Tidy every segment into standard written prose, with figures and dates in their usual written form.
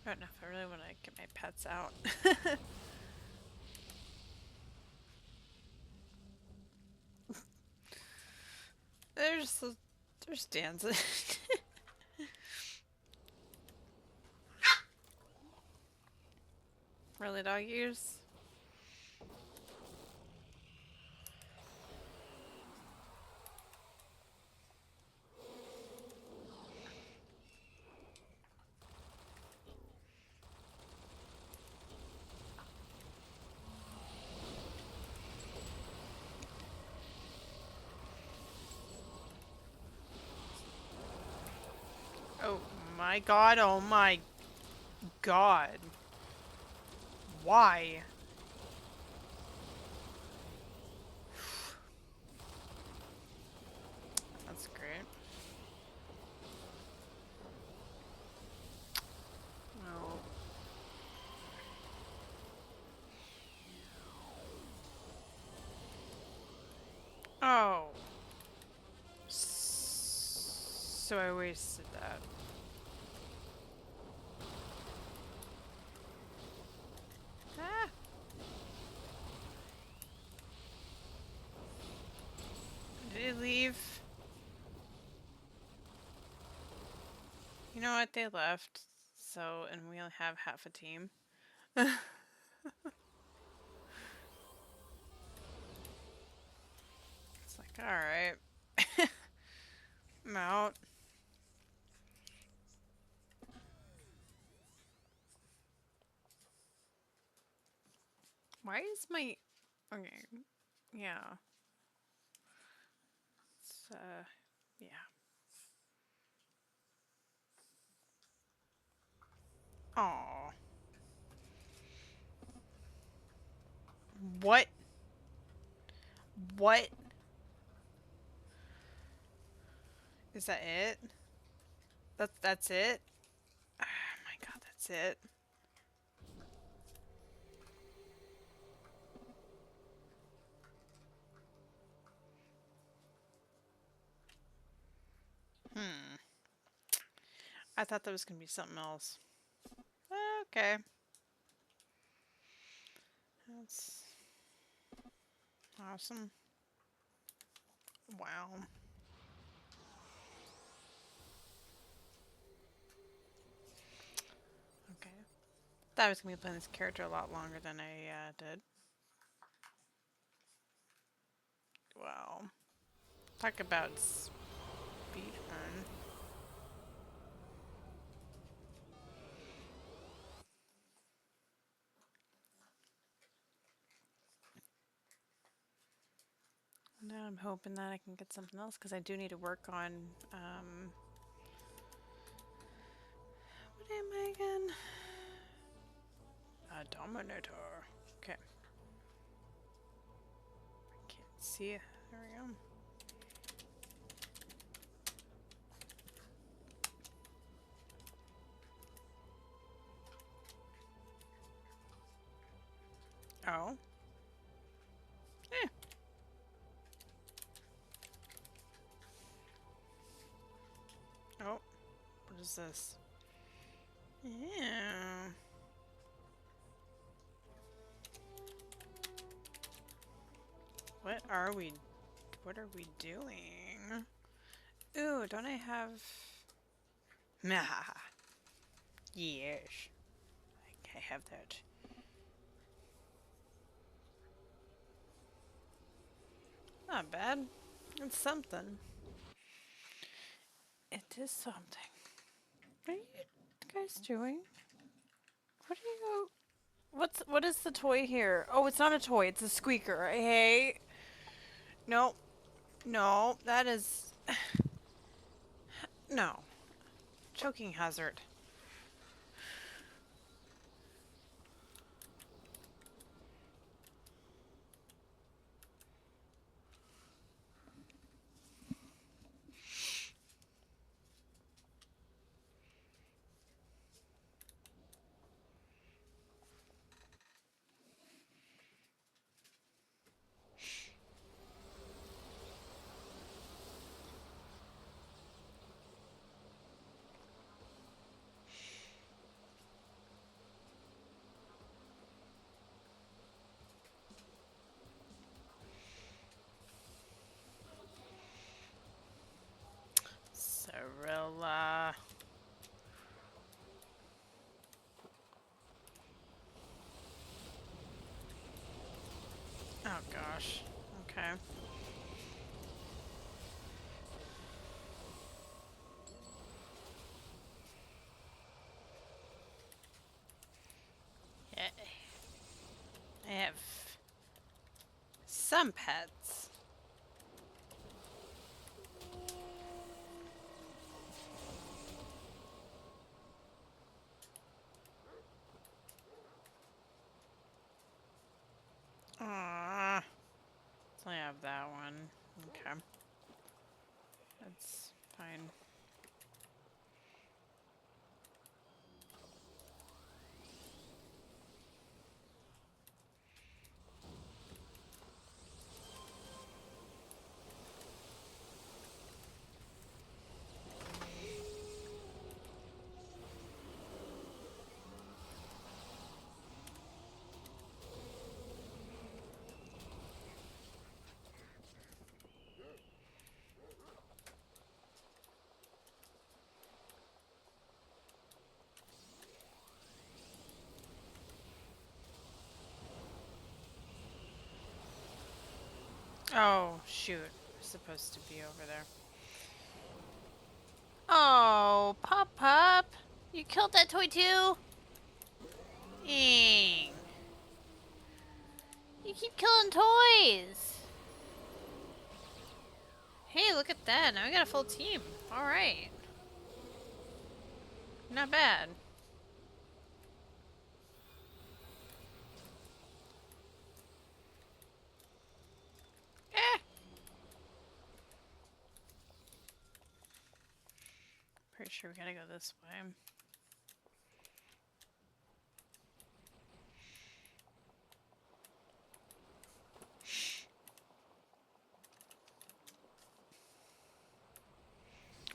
I don't know if I really want to get my pets out. They're just dancing. Really, dog ears? Oh my god, oh my god. Why? That's great. Oh. Oh. So I wasted that. Ah! Did he leave? You know what? They left. So, and we only have half a team. It's like, alright. I'm out. Why is my... Okay. Yeah. It's, yeah. Oh. What? What? Is that it? That's it? Oh my god, that's it. Hmm. I thought that was gonna be something else. Okay. That's awesome. Wow. Okay. Thought I was gonna be playing this character a lot longer than I did. Wow. Talk about speed run. Now I'm hoping that I can get something else because I do need to work on. What am I again? A dominator. Okay. Can't see it. There we go. Oh. Eh. Oh. What is this? Yeah. What are we? What are we doing? Ooh, don't I have? Nah. Yes. I have that. Not bad. It's something. It is something. What are you guys doing? What are you? What is the toy here? Oh, it's not a toy. It's a squeaker. Hey. No. No. That is no. Choking hazard. I'll. Oh gosh. Okay. Yeah. I have some pets. Ah. So I have that one. Okay. That's fine. Oh, shoot. I'm supposed to be over there. Oh, Pop Pop. You killed that toy too? Dang. You keep killing toys. Hey, look at that. Now we got a full team. Alright. Not bad. Eh. Pretty sure we gotta go this way.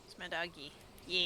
It's my doggy. Yeah.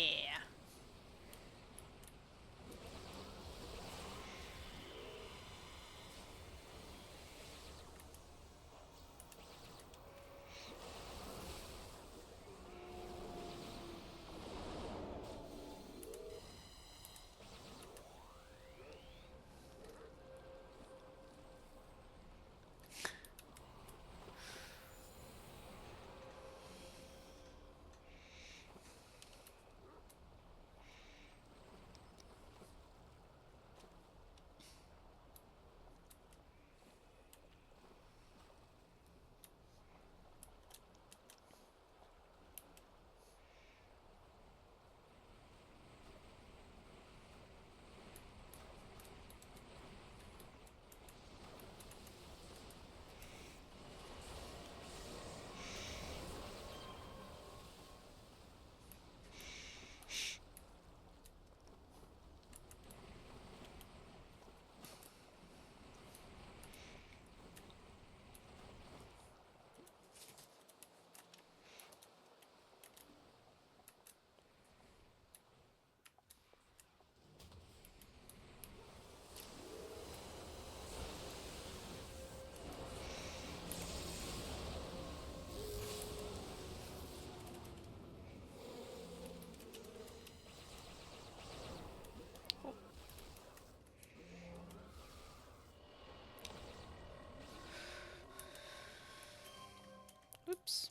Oops.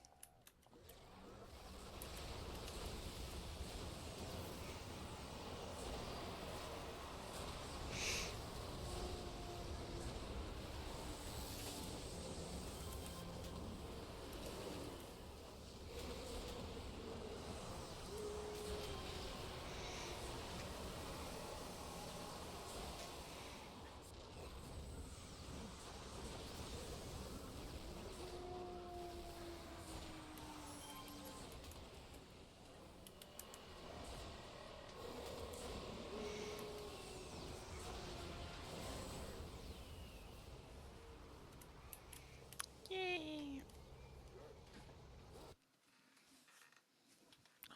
Yay.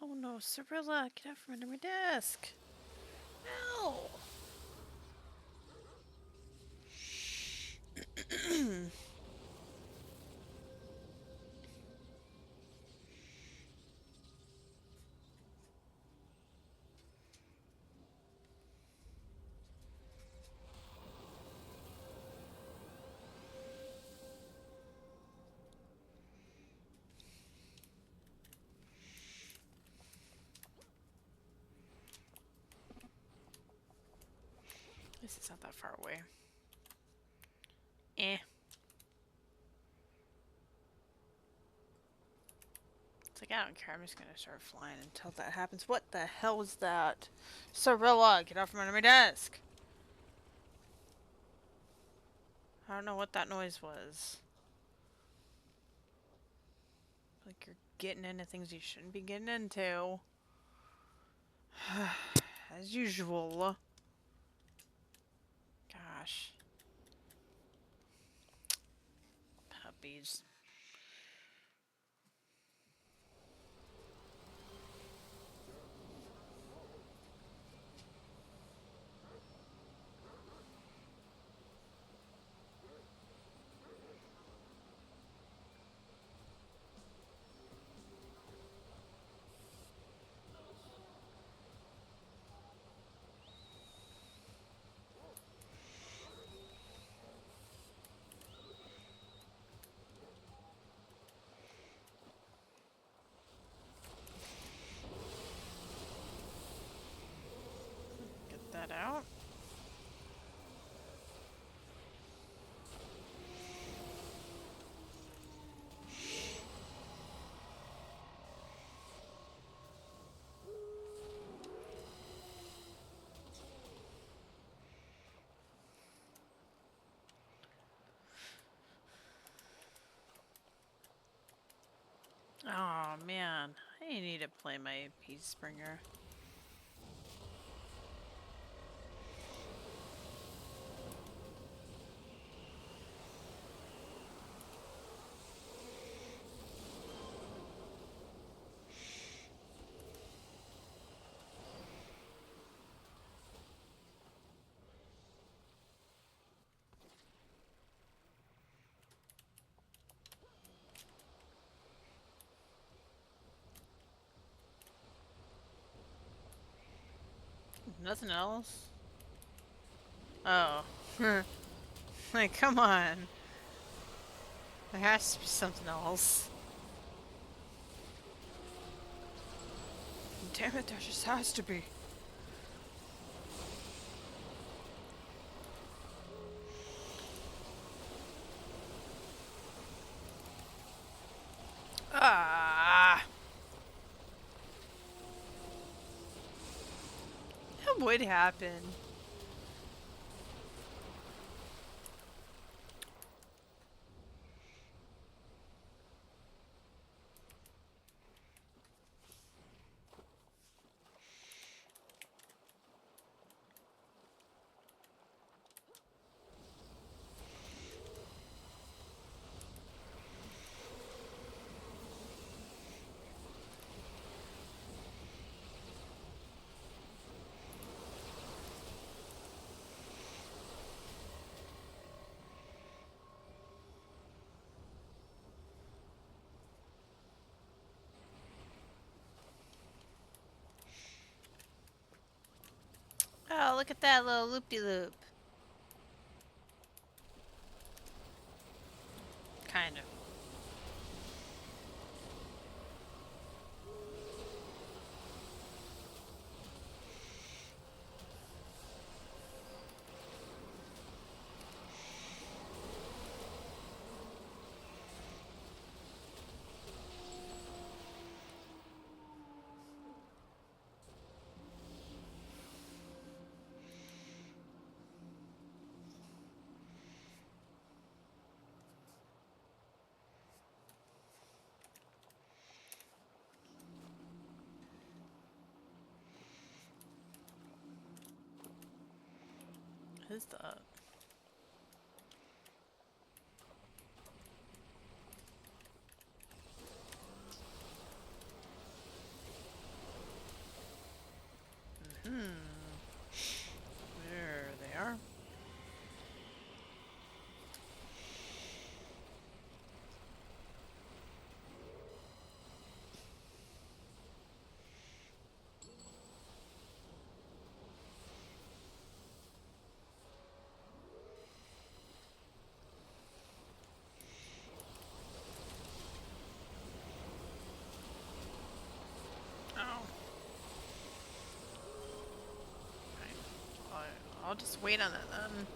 Oh no, Cirilla, get out from under my desk. No. At least it's not that far away. Eh. It's like, I don't care. I'm just gonna start flying until that happens. What the hell was that? Cirilla, get off from under my desk. I don't know what that noise was. Like you're getting into things you shouldn't be getting into. As usual. Gosh. Puppies. Get that out. Oh man, I need to play my Peace Springer. Nothing else? Oh. Like, come on. There has to be something else. Damn it, there just has to be. Ah! That would happen. Oh, look at that little loop-de-loop. Kind of. What is that? There they are. I'll just wait on it then.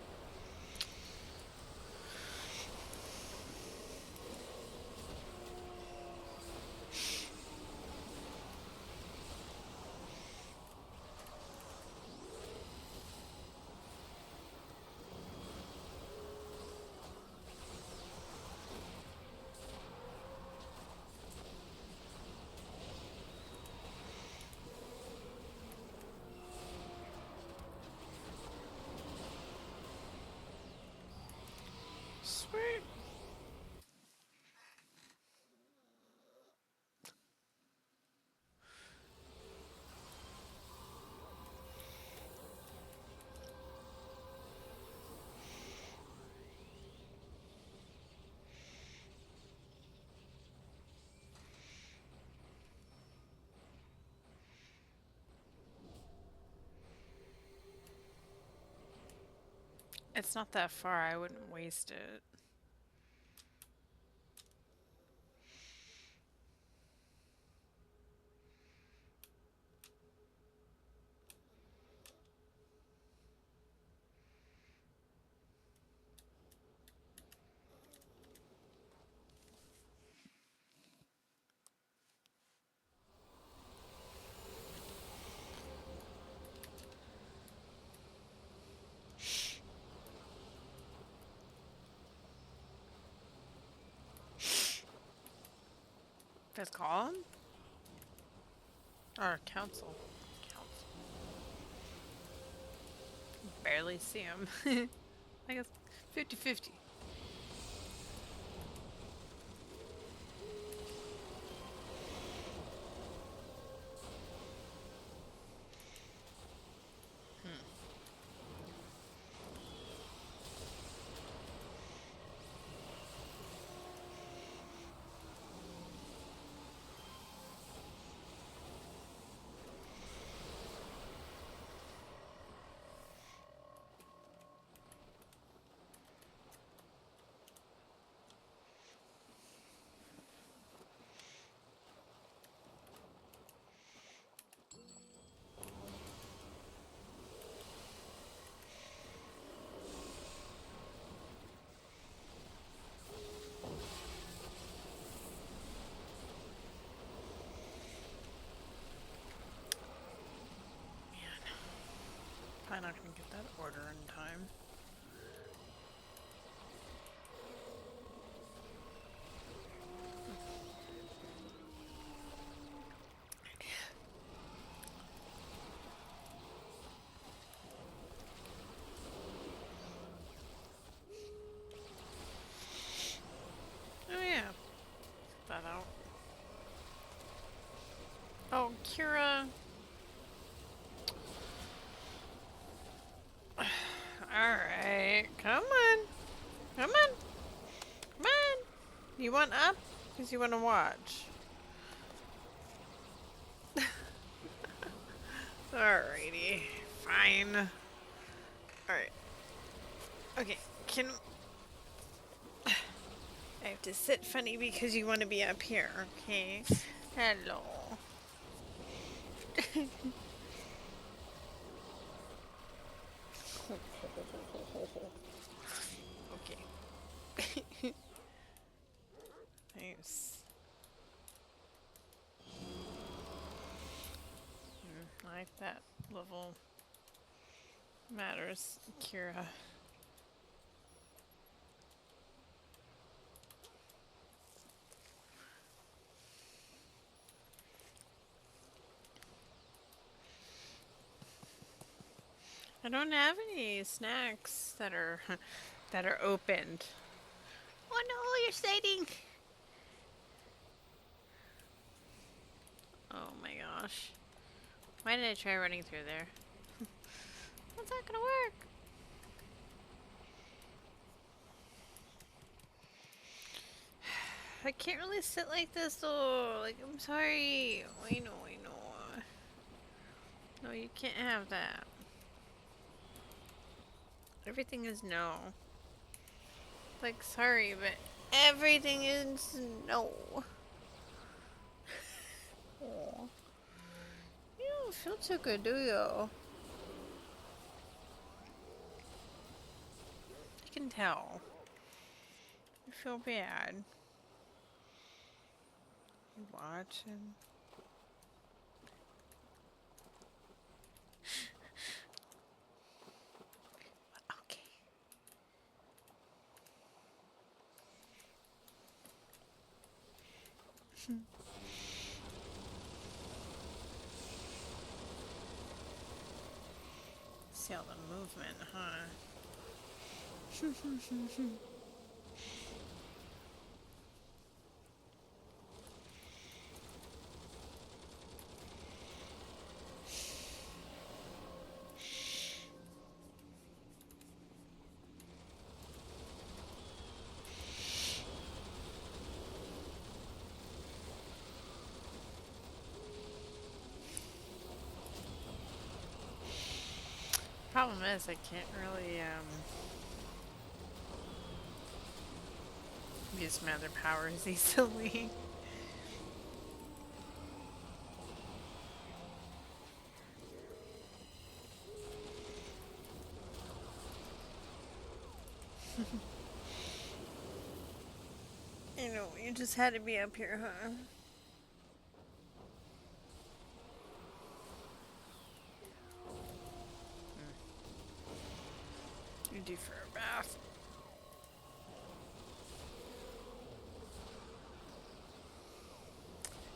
Sweet. It's not that far. I wouldn't waste it. Let's call him? Or council. Council. Barely see him. I guess 50-50. Probably not gonna get that order in time. Oh yeah. That out. Oh, Kira. Alright. Come on. Come on. Come on. You want up? Because you want to watch. Alrighty. Fine. Alright. Okay. Can... I have to sit funny because you want to be up here. Okay. Hello. Okay. Nice. I like that level matters, Kira. I don't have any snacks that are that are opened. Oh no, you're sliding. Oh my gosh. Why did I try running through there? That's not gonna work. I can't really sit like this though. Like, I'm sorry. I know, I know. No, you can't have that. Everything is no. Like, sorry, but everything is no. Aw. You don't feel too good, do you? can tell. I feel bad. You watching? Okay. See all the movement, huh? Problem is, I can't really use my other powers easily. You know, you just had to be up here, huh? You do for a bath.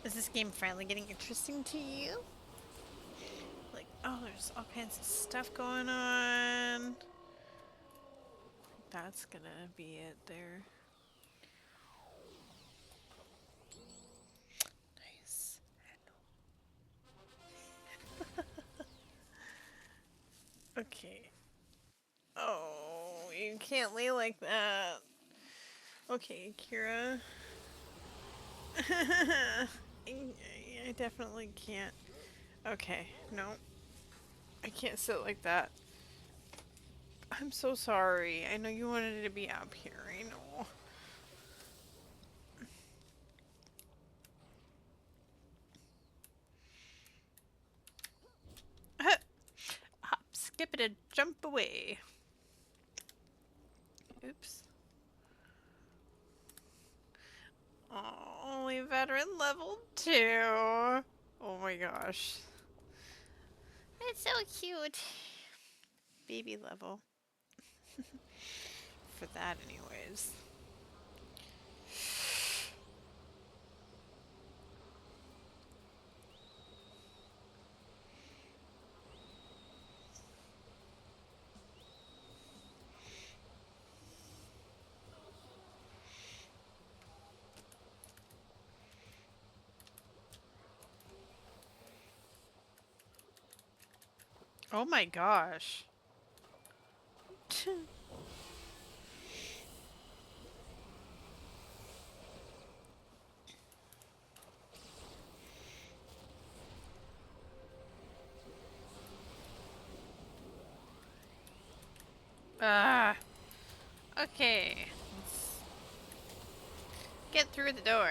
Is this game finally getting interesting to you? Like, oh, there's all kinds of stuff going on. That's gonna be it there. Nice. Okay. Oh, you can't lay like that. Okay, Kira. I definitely can't. Okay, no. I can't sit like that. I'm so sorry. I know you wanted it to be up here. I know. Hop, skip it, and jump away. Oops. Oh, only veteran level 2. Oh my gosh. It's so cute. Baby level. For that, anyways. Oh my gosh. Ah. Okay. Let's get through the door.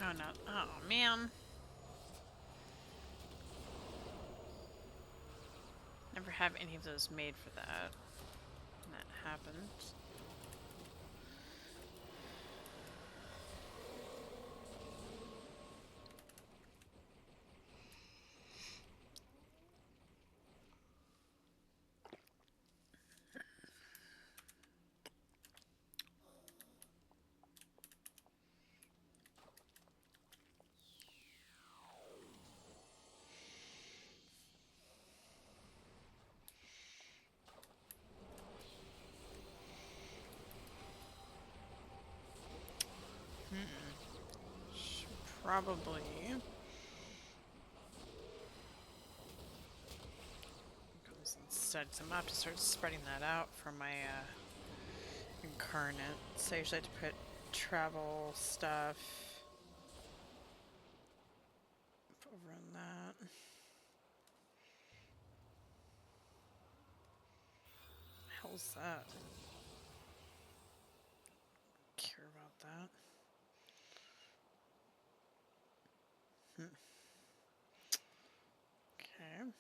Oh no. Oh man. Never have any of those made for that. And that happened. Should probably goes instead. So I'm gonna have to start spreading that out for my incarnate. So I usually have to put travel stuff over on that. Hell's that? Care about that. Okay.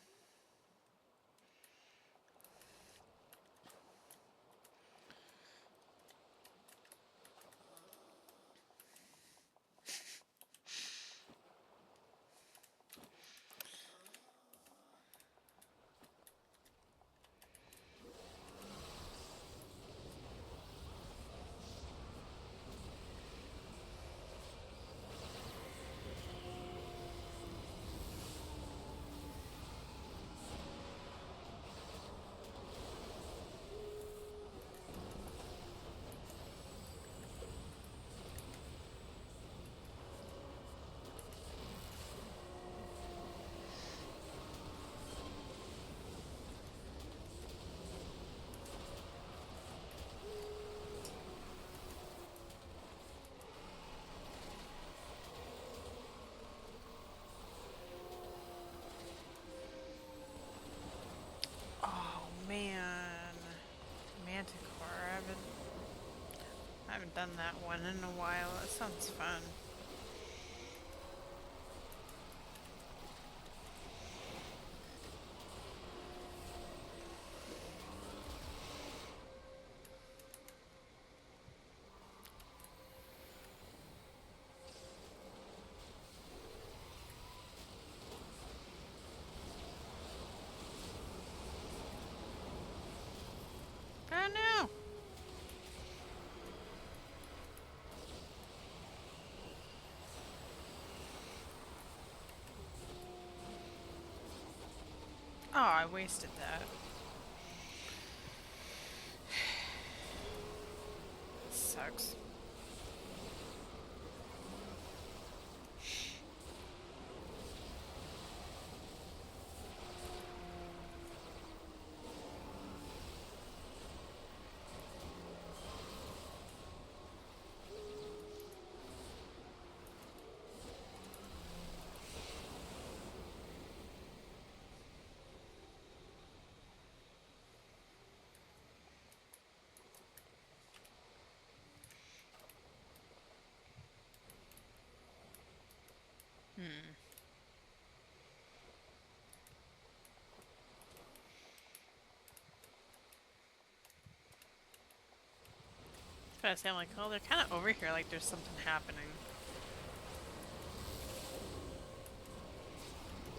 Oh man, Manticore. I haven't done that one in a while. That sounds fun. Oh no! Oh, I wasted that. Sucks. I was saying, like, oh, they're kind of over here, like there's something happening.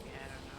Yeah, I don't know.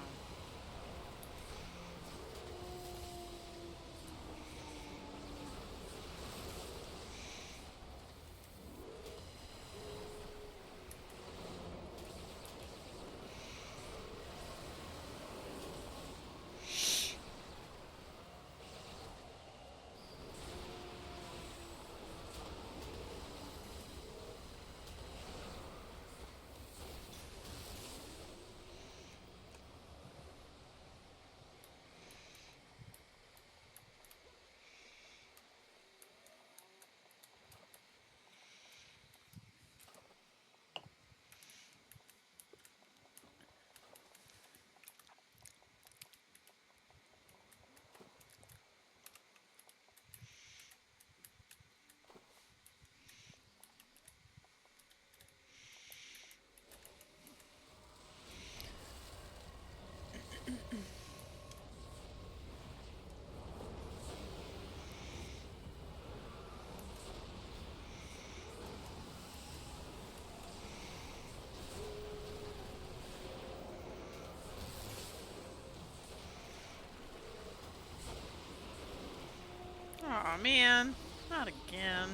man. Not again.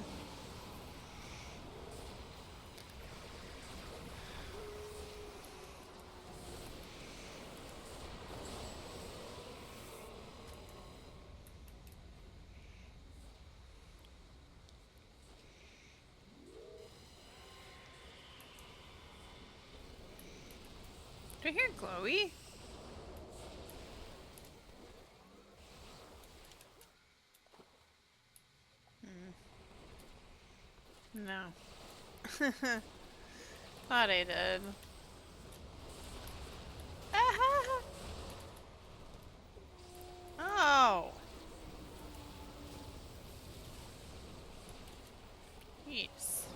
Do I hear glowy? No. Thought I did. Oh. Yes.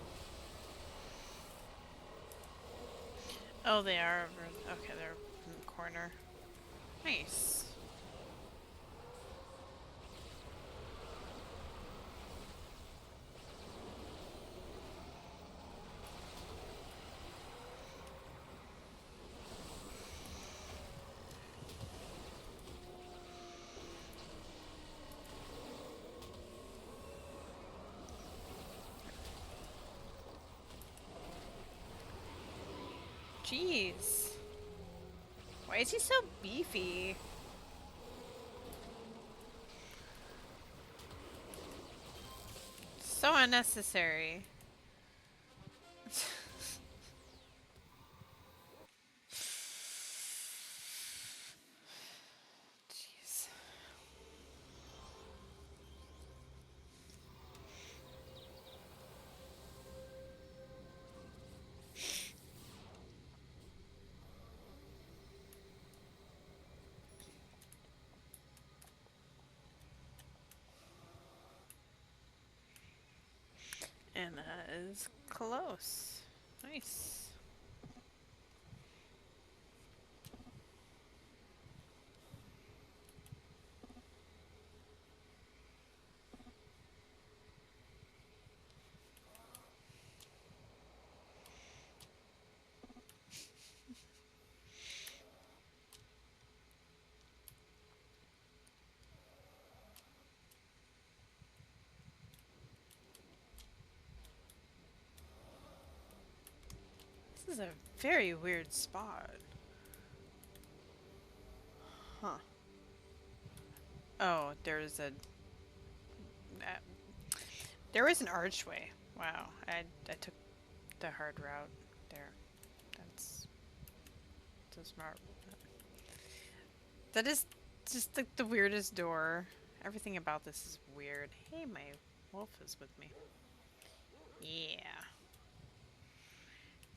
Oh, they are. Okay, they're in the corner. Nice. Jeez. Why is he so beefy? So unnecessary. Jeez. And that is close. Nice. This is a very weird spot. Huh. Oh, there was an archway. Wow. I took the hard route there. That's so smart. That is just like the weirdest door. Everything about this is weird. Hey, my wolf is with me. Yeah.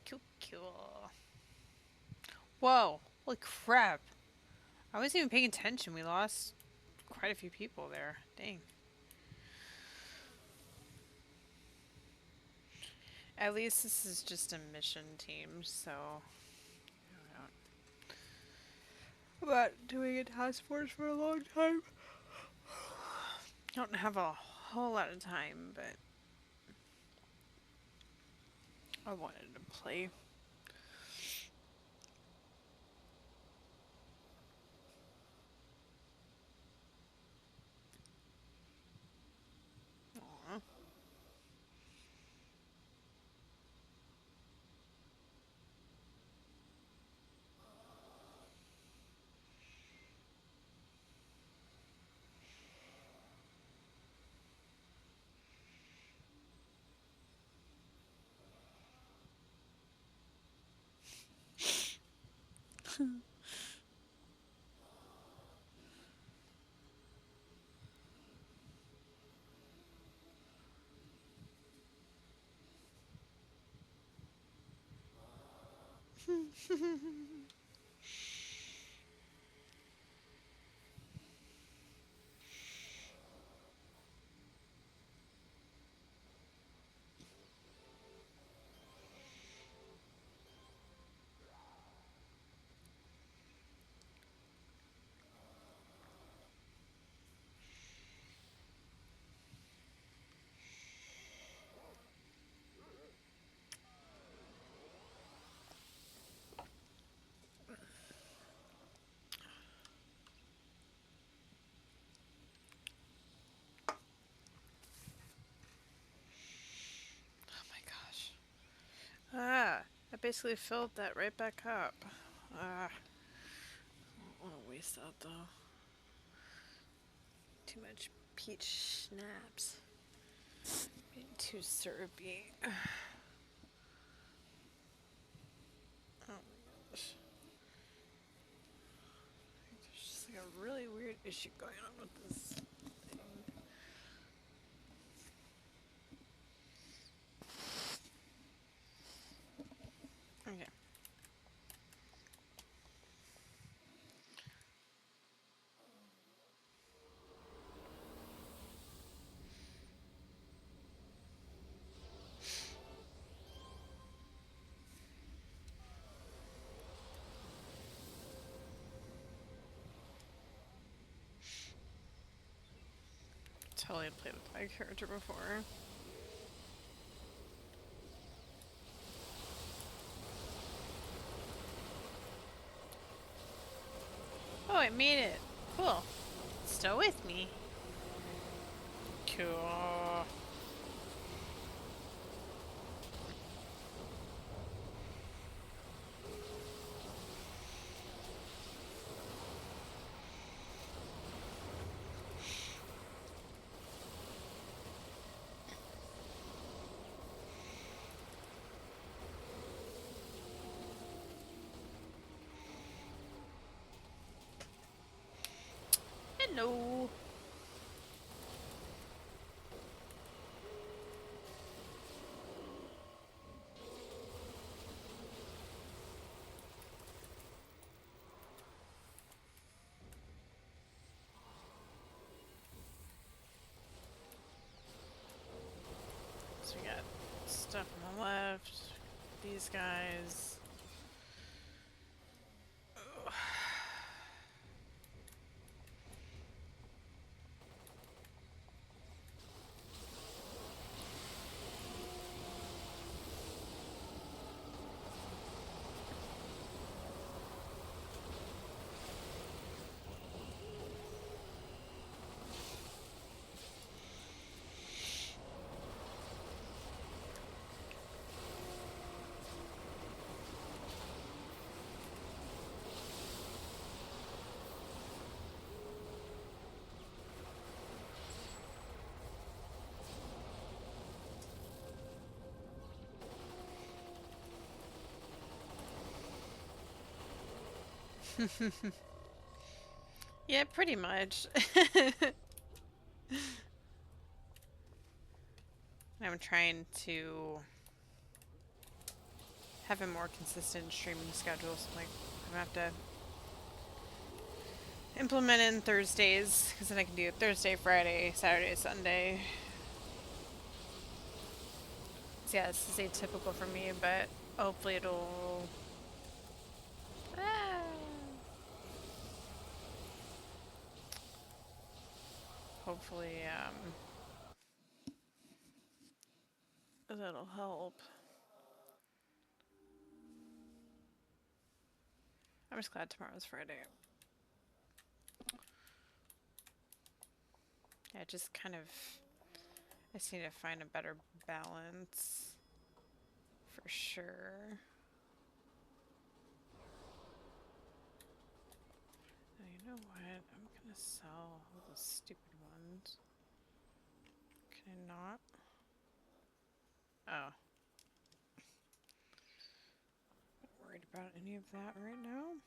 Cool, cool. Whoa. Holy crap. I wasn't even paying attention. We lost quite a few people there. Dang. At least this is just a mission team, so about doing a task force for a long time. Don't have a whole lot of time, but I wanted to play. Aw. basically filled that right back up. Ah, I don't want to waste that though. Too much peach schnapps. Being too syrupy. Oh my gosh. There's just like a really weird issue going on with this thing. Okay. Totally played with my character before. Oh, I made it. Cool. Still with me. Cool. Hello. So we got stuff on the left. These guys. Ugh. Yeah, pretty much. I'm trying to have a more consistent streaming schedule, so like I'm gonna have to implement in Thursdays, because then I can do Thursday, Friday, Saturday, Sunday. So yeah, this is atypical for me, but hopefully it'll... Ah. Hopefully, that'll help. I'm just glad tomorrow's Friday. Yeah, just kind of... I just need to find a better balance. For sure. Now, you know what? I'm gonna sell all those stupid ones. Can I not? Oh. Not worried about any of that right now.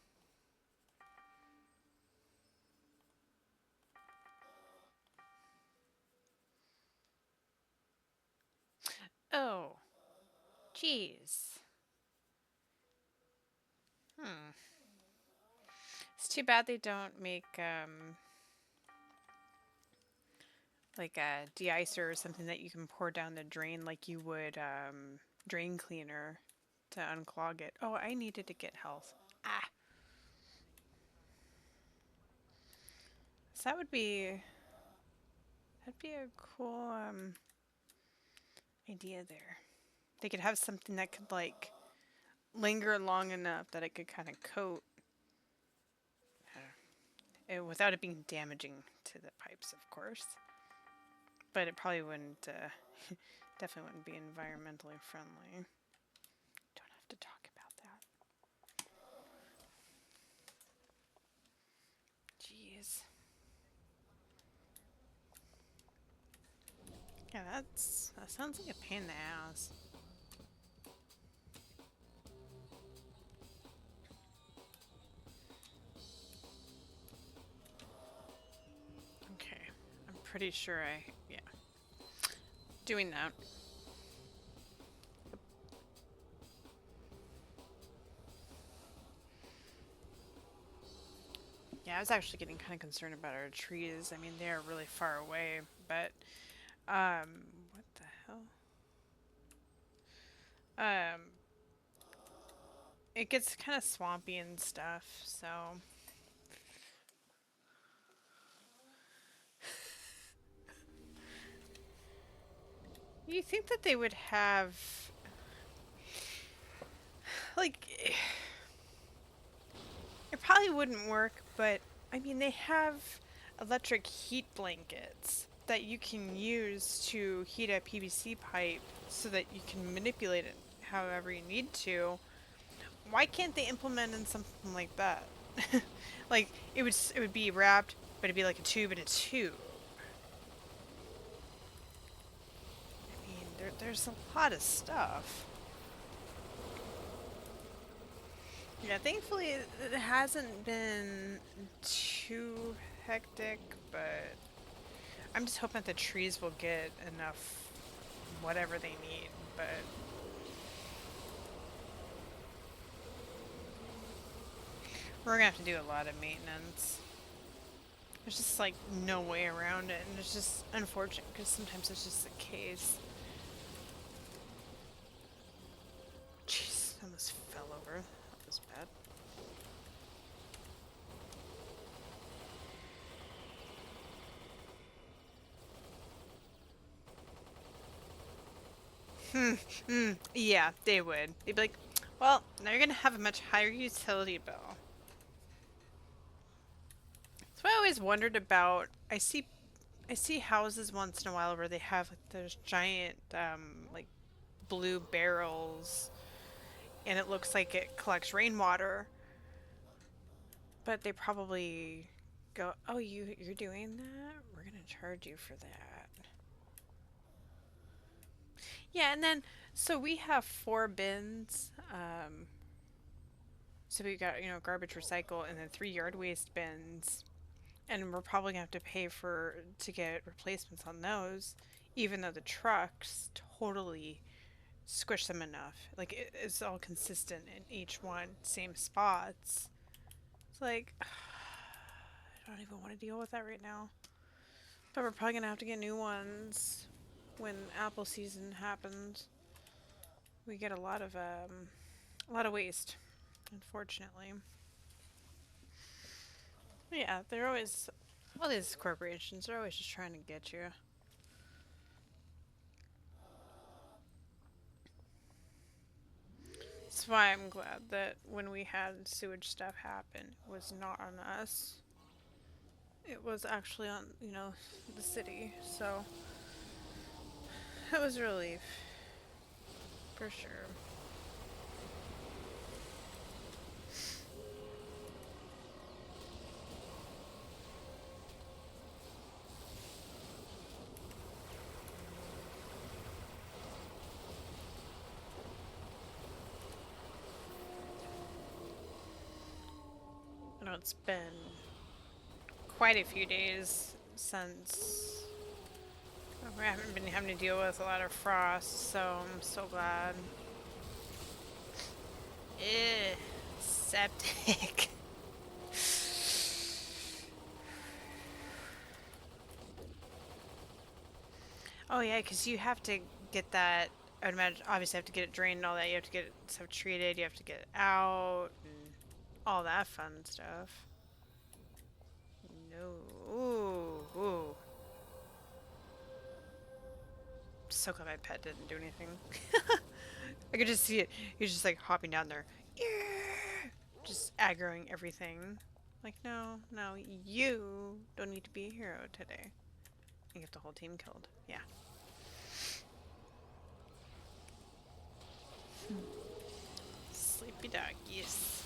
Oh. Jeez. It's too bad they don't make, like a de-icer or something that you can pour down the drain like you would, drain cleaner to unclog it. Oh, I needed to get health. Ah. So that'd be a cool, idea there. They could have something that could, like, linger long enough that it could kind of coat without it being damaging to the pipes, of course. But it probably wouldn't, definitely wouldn't be environmentally friendly. Don't have to talk Jeez. Yeah, that sounds like a pain in the ass. Okay. I'm pretty sure yeah. Doing that. Yeah, I was actually getting kind of concerned about our trees. I mean, they are really far away, but what the hell? Um, it gets kind of swampy and stuff, so you think that they would have like it probably wouldn't work, but I mean, they have electric heat blankets that you can use to heat a PVC pipe so that you can manipulate it however you need to. Why can't they implement in something like that? Like it would be wrapped, but it'd be like a tube in a tube. I mean, there's a lot of stuff. Yeah, thankfully it hasn't been too hectic, but I'm just hoping that the trees will get enough whatever they need, but we're gonna have to do a lot of maintenance. There's just like no way around it, and it's just unfortunate because sometimes it's just the case. Jeez, I almost fell over. That was bad. Yeah, they would. They'd be like, well, now you're gonna have a much higher utility bill. So I always wondered about. I see houses once in a while where they have like those giant like blue barrels, and it looks like it collects rainwater, but they probably go, "Oh, you're doing that? We're gonna charge you for that." Yeah, and then so we have 4 bins. So we got garbage, recycle, and then 3 yard waste bins, and we're probably gonna have to pay for to get replacements on those, even though the trucks totally squish them enough. Like it's all consistent in each one, same spots. It's like I don't even want to deal with that right now. But we're probably gonna have to get new ones when apple season happens. We get a lot of waste, unfortunately. But yeah, they're always all these corporations are always just trying to get you. That's why I'm glad that when we had sewage stuff happen, it was not on us. It was actually on, the city. So it was a relief, for sure. I know it's been quite a few days since we haven't been having to deal with a lot of frost, so I'm so glad. Ew, septic. Oh yeah, because you have to get that. I would imagine, obviously, have to get it drained and all that. You have to get it stuff treated. You have to get it out and all that fun stuff. No. Ooh, ooh. So glad my pet didn't do anything. I could just see it. He's just like hopping down there. Yeah! Just aggroing everything. Like, no, no, you don't need to be a hero today. You get the whole team killed. Yeah. Sleepy dog, yes.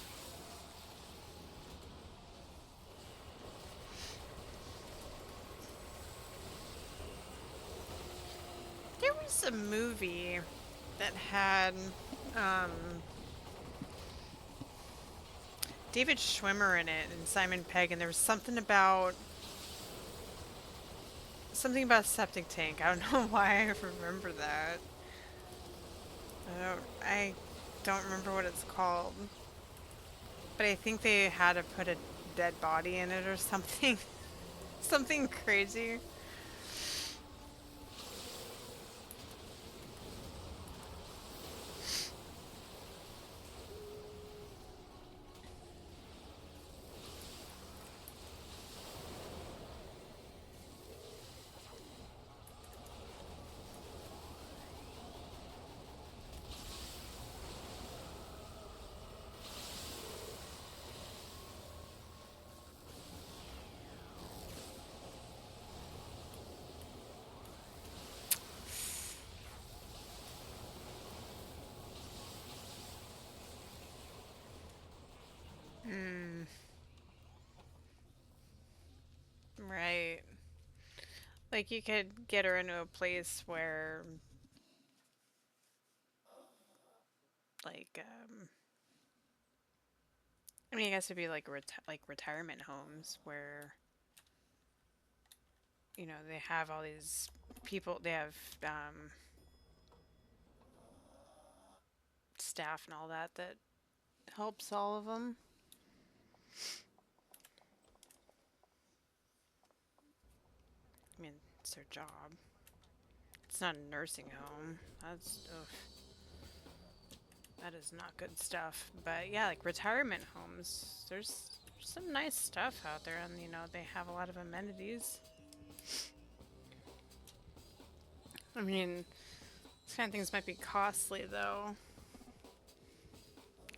was a movie that had um, David Schwimmer in it and Simon Pegg, and there was something about a septic tank. I don't know why I remember that. I don't remember what it's called, but I think they had to put a dead body in it or something, something crazy. Hmm. Right. Like you could get her into a place where, like, I mean, I guess it'd be like like retirement homes where they have all these people. They have staff and all that helps all of them. I mean, it's their job. It's not a nursing home. Ugh, that is not good stuff. But yeah, like retirement homes, there's some nice stuff out there, and they have a lot of amenities. I mean, these kind of things might be costly though.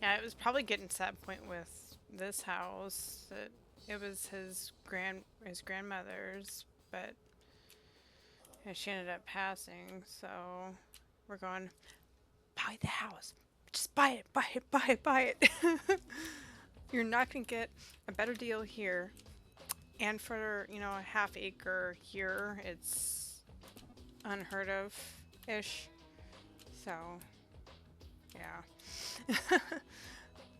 Yeah, it was probably getting to that point with this house that it was his grandmother's, but she ended up passing. So we're going buy the house. Just buy it, buy it, buy it, buy it. You're not gonna get a better deal here, and for a half acre here, it's unheard of ish. So yeah.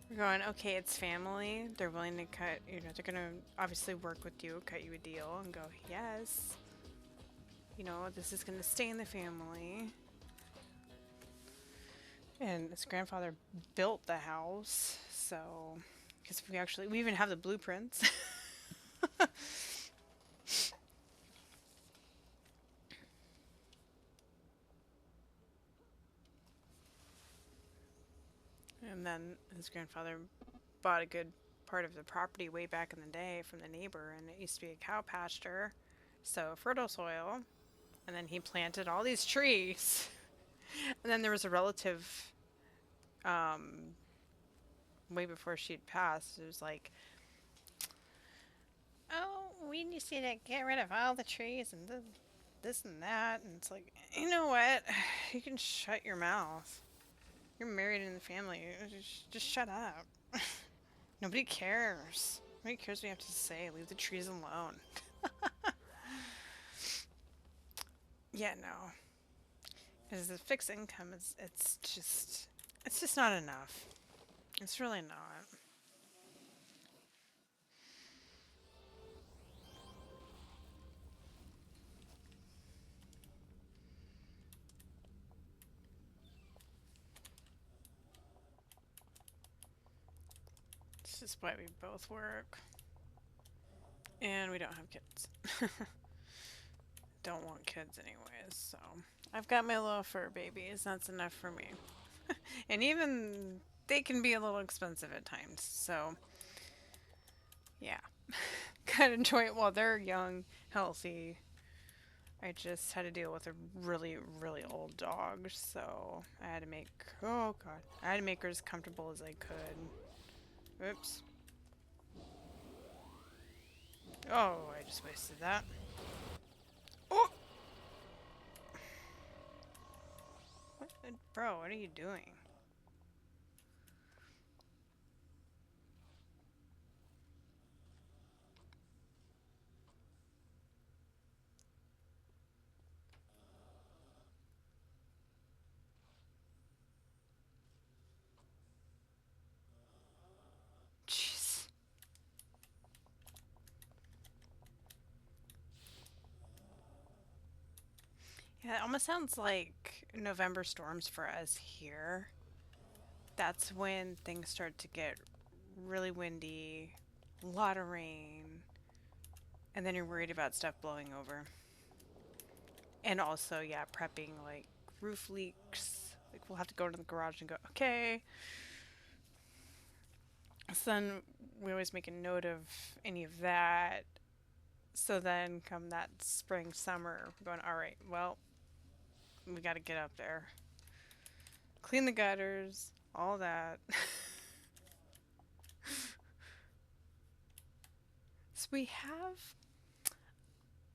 We're going, okay, it's family. They're willing to cut, they're going to obviously work with you, cut you a deal, and go, yes, this is going to stay in the family. And his grandfather built the house, so, because we even have the blueprints. And then his grandfather bought a good part of the property way back in the day from the neighbor, and it used to be a cow pasture, so fertile soil. And then he planted all these trees. And then there was a relative, um, way before she'd passed. It was like, oh, we need to get rid of all the trees and this and that. And it's like, you know what? You can shut your mouth. You're married in the family. Just shut up. Nobody cares. Nobody cares what you have to say. Leave the trees alone. Yeah, no. Because the fixed income it's just not enough. It's really not. It's just why we both work. And we don't have kids. Don't want kids anyways, so I've got my little fur babies. That's enough for me. And even they can be a little expensive at times. So, yeah. Gotta enjoy it while they're young, healthy. I just had to deal with a really, really old dog, so I had to oh god, I had to make her as comfortable as I could. Oops. Oh, I just wasted that. Oh! Bro, what are you doing? Yeah, it almost sounds like November storms for us here. That's when things start to get really windy, a lot of rain, and then you're worried about stuff blowing over. And also, yeah, prepping like roof leaks. Like we'll have to go to the garage and go, okay. So then we always make a note of any of that. So then come that spring, summer, we're going, all right, well, we got to get up there. Clean the gutters, all that. So we have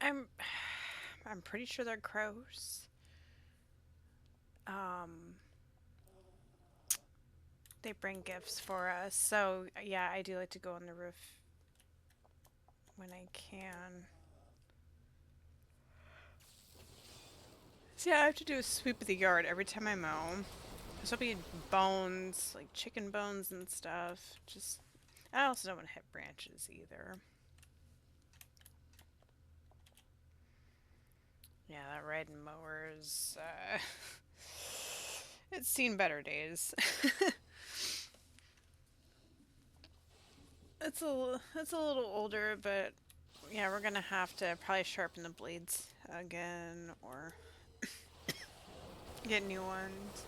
I'm I'm pretty sure they're crows. Um they bring gifts for us. So yeah, I do like to go on the roof when I can. So yeah, I have to do a sweep of the yard every time I mow. There'll be bones, like chicken bones and stuff. Just I also don't want to hit branches either. Yeah, that riding mower is it's seen better days. It's a little older, but yeah, we're gonna have to probably sharpen the blades again or get new ones.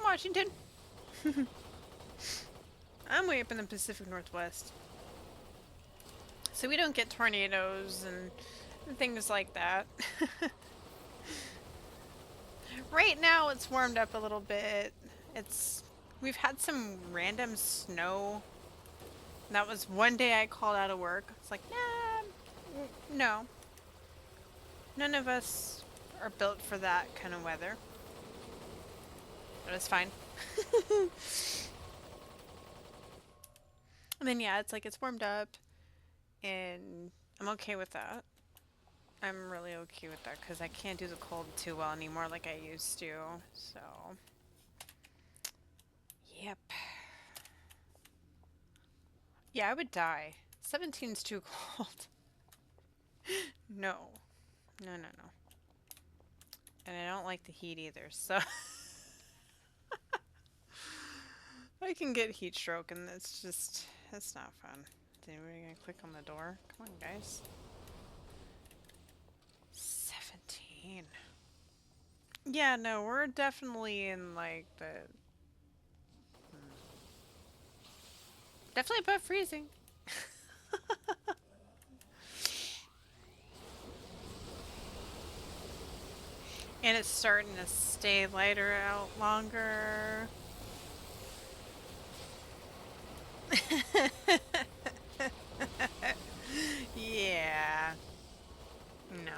Washington. I'm way up in the Pacific Northwest, so we don't get tornadoes and things like that. Right now, it's warmed up a little bit. It's we've had some random snow. That was one day I called out of work. It's like, nah, no, none of us are built for that kind of weather. But it's fine. And then yeah, it's like it's warmed up, and I'm okay with that. I'm really okay with that because I can't do the cold too well anymore like I used to. So, yep. Yeah, I would die. 17's too cold. No. No, no, no. And I don't like the heat either, so I can get heat stroke and it's not fun. Is anybody gonna click on the door? Come on, guys. 17. Yeah, no, we're definitely in like the definitely above freezing. And it's starting to stay lighter out longer. Yeah. No.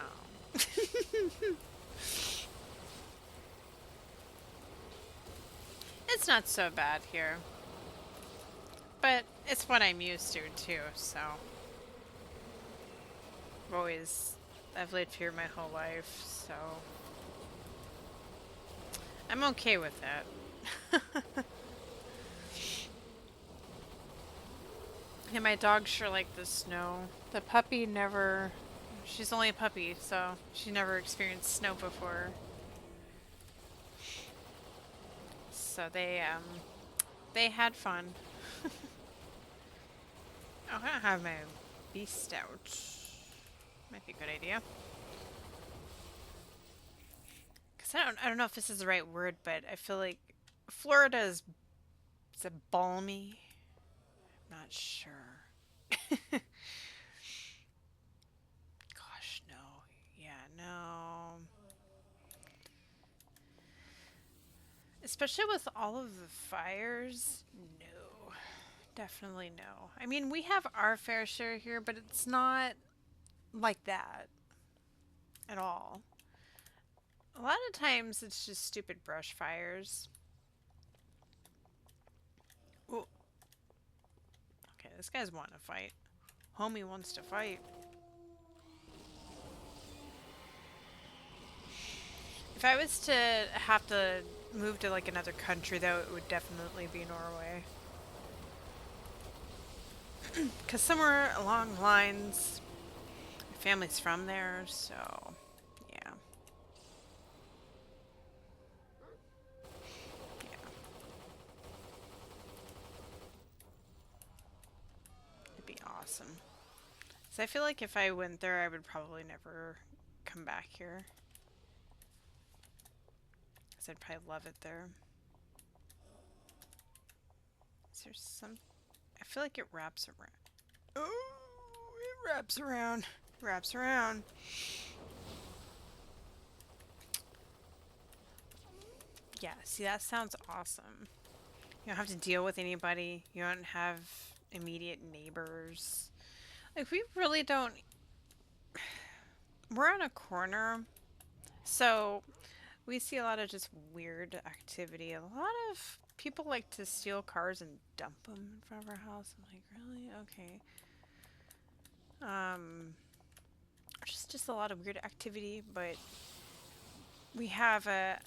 It's not so bad here. But it's what I'm used to too, so I've lived here my whole life, so I'm okay with that. And my dogs sure like the snow. The puppy never, she's only a puppy, so she never experienced snow before. So they had fun. I'm gonna have my beast out. Might be a good idea. Cause I don't know if this is the right word, but I feel like Florida is it balmy? I'm not sure. Gosh, no. Yeah, no. Especially with all of the fires, no. Definitely no. I mean, we have our fair share here, but it's not like that at all. A lot of times it's just stupid brush fires. Ooh. Okay, this guy's wanting to fight. Homie wants to fight. If I was to have to move to like another country, though, it would definitely be Norway. Because somewhere along the lines, my family's from there, so awesome. So I feel like if I went there, I would probably never come back here. Because I'd probably love it there. Is there some... I feel like it wraps around. Oh, it wraps around. Wraps around. Yeah, see, that sounds awesome. You don't have to deal with anybody. You don't have immediate neighbors. Like, we really don't... We're on a corner, so we see a lot of just weird activity. A lot of people like to steal cars and dump them in front of our house. I'm like, really? Okay. Just a lot of weird activity, but we have an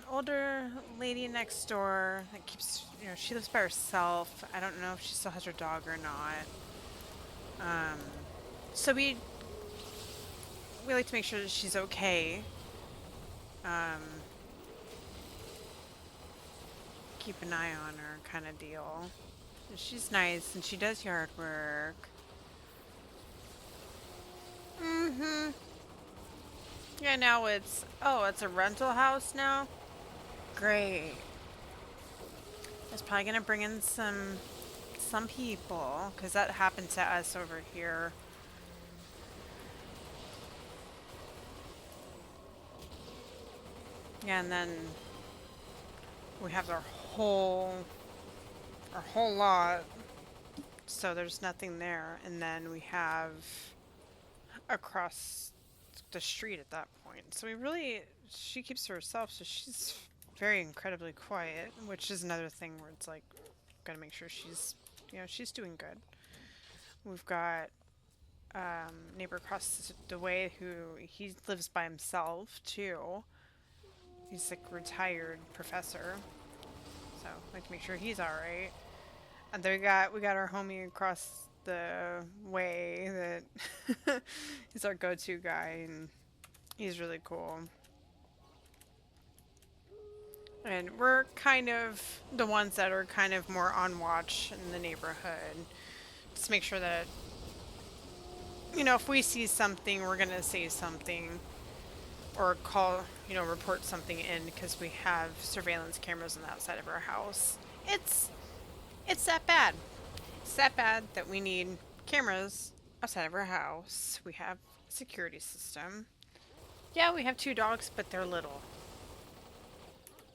older lady next door that keeps, she lives by herself. I don't know if she still has her dog or not. So we like to make sure that she's okay. Keep an eye on her kind of deal. She's nice and she does yard work. Mm-hmm. Yeah, now it's a rental house now? Great. It's probably gonna bring in some people, because that happened to us over here. Yeah, and then we have our whole lot, so there's nothing there. And then we have across the street at that point. So she keeps to herself, so she's very incredibly quiet, which is another thing where it's like, gotta make sure she's doing good. We've got neighbor across the way who he lives by himself too. He's like a retired professor, so I like to make sure he's all right. And we got our homie across the way that is our go-to guy, and he's really cool. And we're kind of the ones that are kind of more on watch in the neighborhood. Just make sure that, if we see something, we're going to say something or call, report something in because we have surveillance cameras on the outside of our house. It's that bad. It's that bad that we need cameras outside of our house. We have a security system. Yeah, we have 2 dogs, but they're little.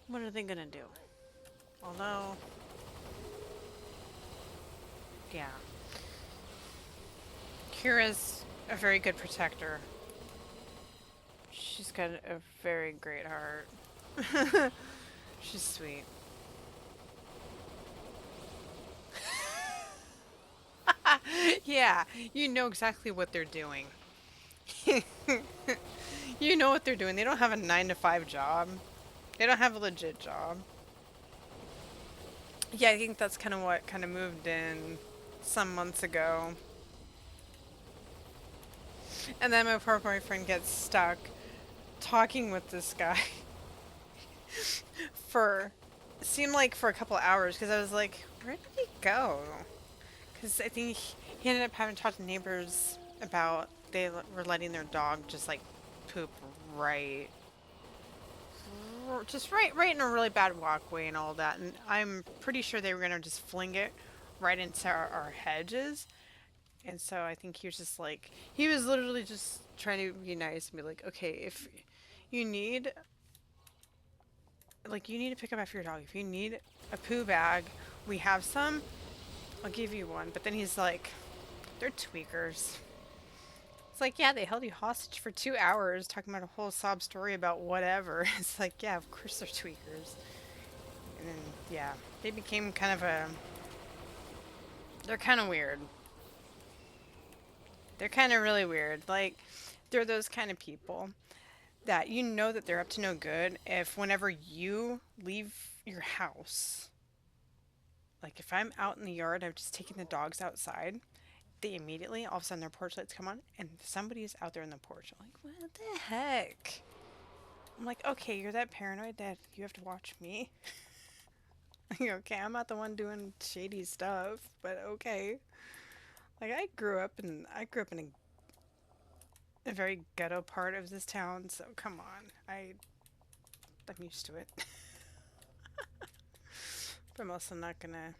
What are they gonna do? Although, yeah. Kira's a very good protector. She's got a very great heart. She's sweet. Yeah, you know exactly what they're doing. You know what they're doing. They don't have a 9 to 5 job. They don't have a legit job. Yeah, I think that's kind of what kind of moved in some months ago. And then my poor boyfriend gets stuck talking with this guy for seemed like for a couple hours because I was like, where did he go? Because I think he ended up having to talk to neighbors about were letting their dog just like poop right, just right in a really bad walkway and all that. And I'm pretty sure they were gonna just fling it right into our hedges. And so I think he was just like, he was literally just trying to be nice and be like, okay, if you need, you need to pick up after your dog. If you need a poo bag, we have some. I'll give you one. But then he's like, they're tweakers. It's like, yeah, they held you hostage for 2 hours talking about a whole sob story about whatever. It's like, yeah, of course they're tweakers. And then, yeah, they became they're kind of weird. They're kind of really weird. Like, they're those kind of people that you know that they're up to no good if whenever you leave your house, like if I'm out in the yard, I've just taken the dogs outside, they immediately, all of a sudden their porch lights come on and somebody's out there in the porch. I'm like, what the heck? I'm like, okay, you're that paranoid that you have to watch me? Okay, I'm not the one doing shady stuff, but okay. Like I grew up in a very ghetto part of this town, so come on. I'm used to it. But I'm also not gonna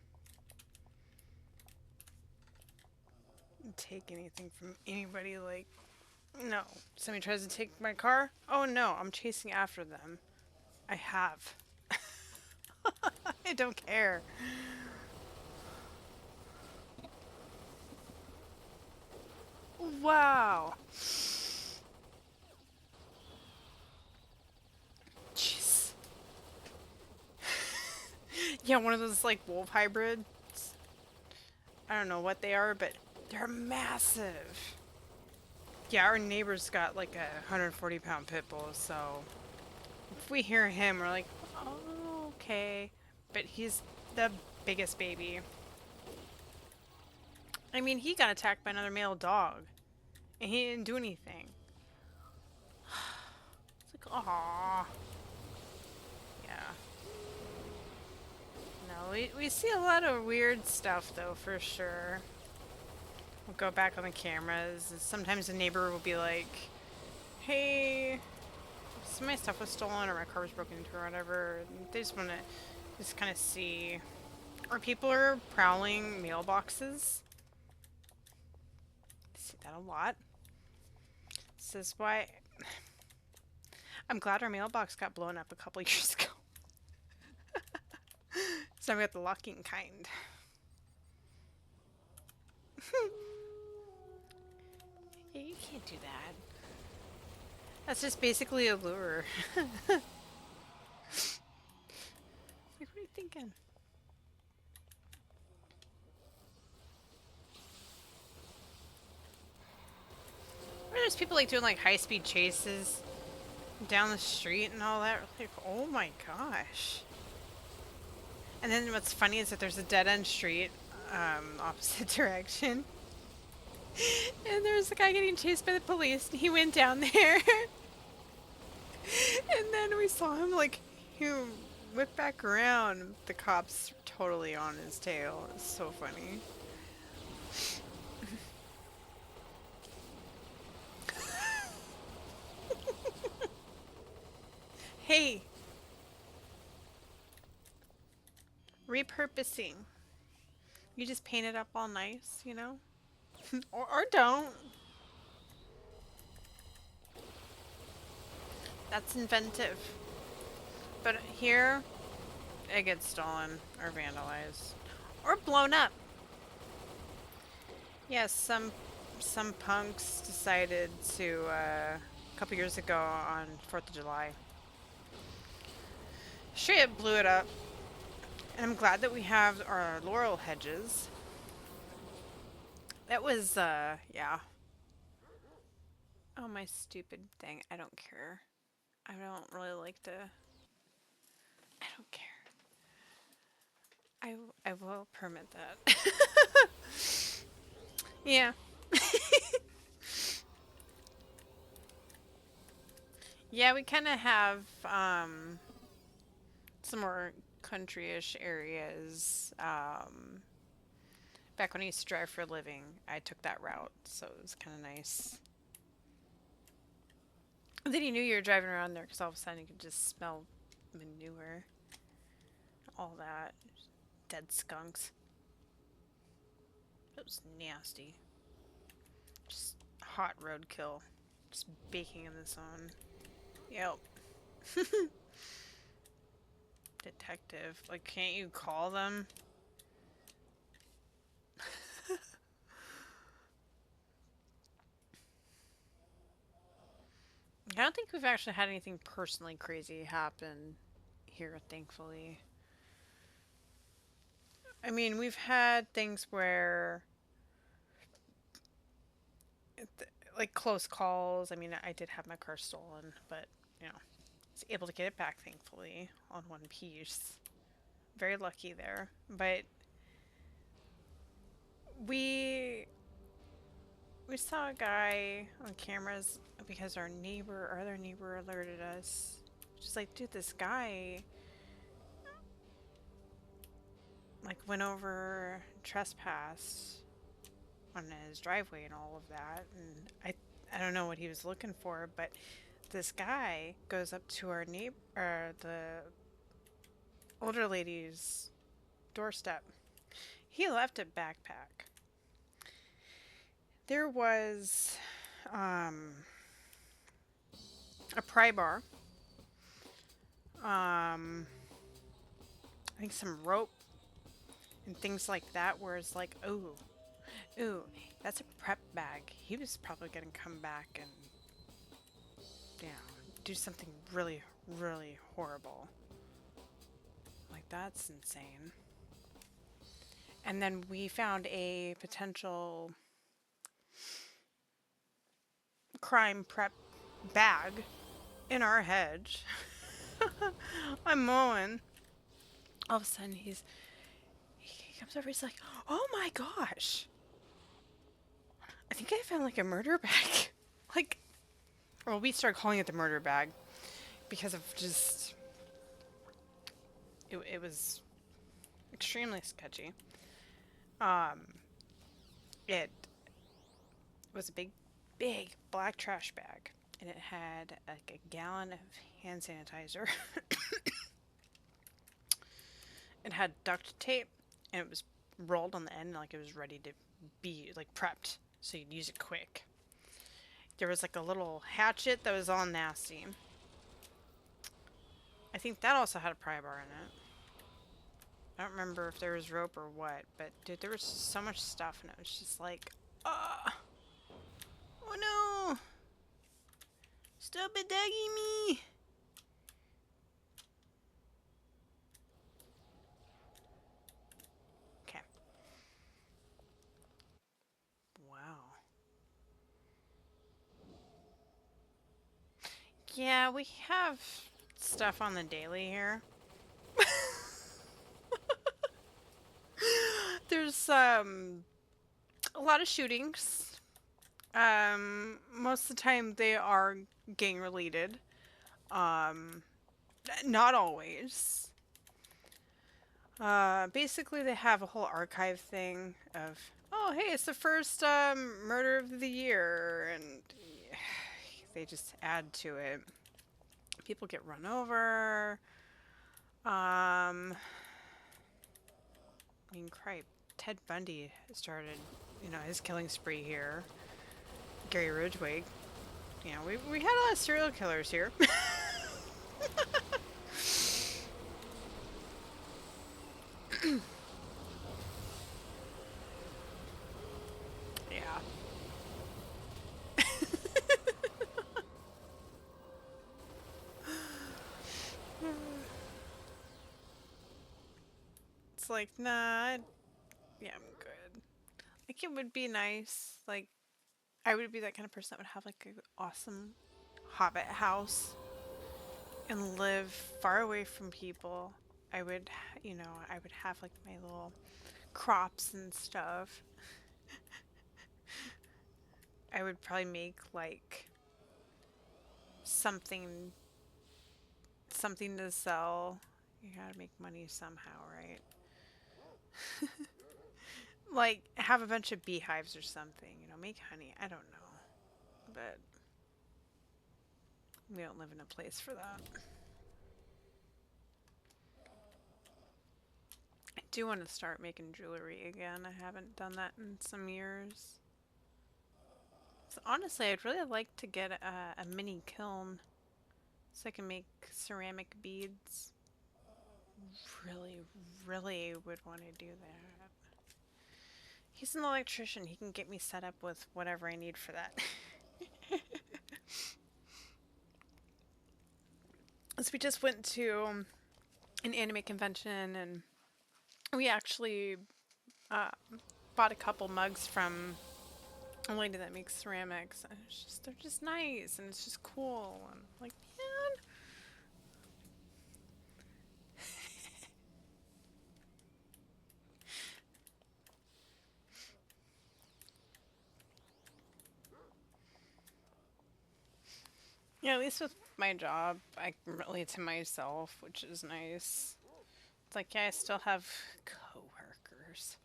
take anything from anybody. Like, no. Somebody tries to take my car? Oh no, I'm chasing after them. I have. I don't care. Wow. Jeez. Yeah, one of those like wolf hybrids. I don't know what they are, but they're massive. Yeah, our neighbor's got like a 140-pound pit bull, so if we hear him, we're like, oh, okay. But he's the biggest baby. I mean, he got attacked by another male dog, and he didn't do anything. It's like, aw. Yeah. No, we see a lot of weird stuff, though, for sure. We'll go back on the cameras. And sometimes a neighbor will be like, hey, some of my stuff was stolen or my car was broken into or whatever. They just want to just kind of see. Or people are prowling mailboxes. I see that a lot. This is why I'm glad our mailbox got blown up a couple years ago. So we got the locking kind. Yeah, you can't do that. That's just basically a lure. Like, what are you thinking? Or there's people like doing like high-speed chases down the street and all that. Like, oh my gosh. And then what's funny is that there's a dead-end street, opposite direction. And there's a guy getting chased by the police, and he went down there. And then we saw him, like, he whipped back around. The cop's totally on his tail. It's so funny. Hey, repurposing. You just paint it up all nice, you know? Or don't. That's inventive. But here, it gets stolen or vandalized or blown up. Yes, some punks decided to a couple years ago on 4th of July. Straight up blew it up. And I'm glad that we have our laurel hedges. That was yeah. Oh, my stupid thing. I don't care. I don't really like to. I don't care. I will permit that. Yeah. Yeah, we kind of have some more country-ish areas. Back when I used to drive for a living, I took that route, so it was kind of nice. And then you knew you were driving around there because all of a sudden you could just smell manure, all that, dead skunks. It was nasty. Just hot roadkill, just baking in the sun. Yep. Detective. Like, can't you call them? I don't think we've actually had anything personally crazy happen here, thankfully. I mean, we've had things where, like, close calls. I mean, I did have my car stolen, but, you know, I was able to get it back, thankfully, on one piece. Very lucky there. But we we saw a guy on cameras because our other neighbor alerted us. Just like, dude, this guy like went over trespass on his driveway and all of that. And I don't know what he was looking for, but this guy goes up to our neighbor, the older lady's doorstep. He left a backpack. There was a pry bar, I think some rope and things like that. Where it's like, ooh, that's a prep bag. He was probably gonna come back and, you know, do something really, really horrible. Like, that's insane. And then we found a potential crime prep bag in our hedge. I'm mowing. All of a sudden, he comes over. He's like, "Oh my gosh! I think I found like a murder bag." Like, well, we started calling it the murder bag because of just it was extremely sketchy. Um, it was a big black trash bag, and it had like a gallon of hand sanitizer. It had duct tape, and it was rolled on the end like it was ready to be like prepped, so you'd use it quick. There was like a little hatchet that was all nasty. I think that also had a pry bar in it. I don't remember if there was rope or what, but dude, there was so much stuff, and it was just like, oh no, stop attacking me. Okay. Wow. Yeah, we have stuff on the daily here. There's a lot of shootings. Most of the time they are gang related. Um, Not always. Basically they have a whole archive thing of, oh hey, it's the first murder of the year, and they just add to it. People get run over. I mean, cripe. Ted Bundy started, his killing spree here. Gary Ridgway. We had a lot of serial killers here. Yeah. It's like, nah, yeah, I'm good. Like, it would be nice. Like, I would be that kind of person that would have, like, an awesome hobbit house and live far away from people. I would, I would have, like, my little crops and stuff. I would probably make, like, something to sell. You gotta make money somehow, right? Like, have a bunch of beehives or something, make honey. I don't know. But we don't live in a place for that. I do want to start making jewelry again. I haven't done that in some years. So honestly, I'd really like to get a mini kiln so I can make ceramic beads. Really, really would want to do that. He's an electrician. He can get me set up with whatever I need for that. So we just went to an anime convention, and we actually bought a couple mugs from a lady that makes ceramics. And they're just nice, and it's just cool. And like, man. Yeah, at least with my job, I can relate to myself, which is nice. It's like, yeah, I still have coworkers.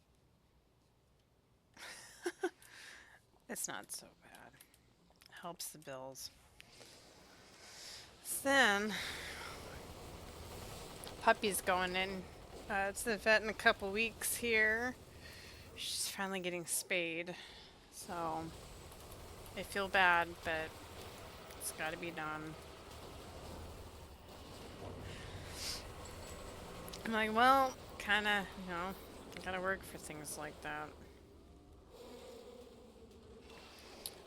It's not so bad. Helps the bills. So then, puppy's going in to the vet in a couple weeks here. She's finally getting spayed. So, I feel bad, but it's gotta be done. I'm like, well, kinda, gotta work for things like that.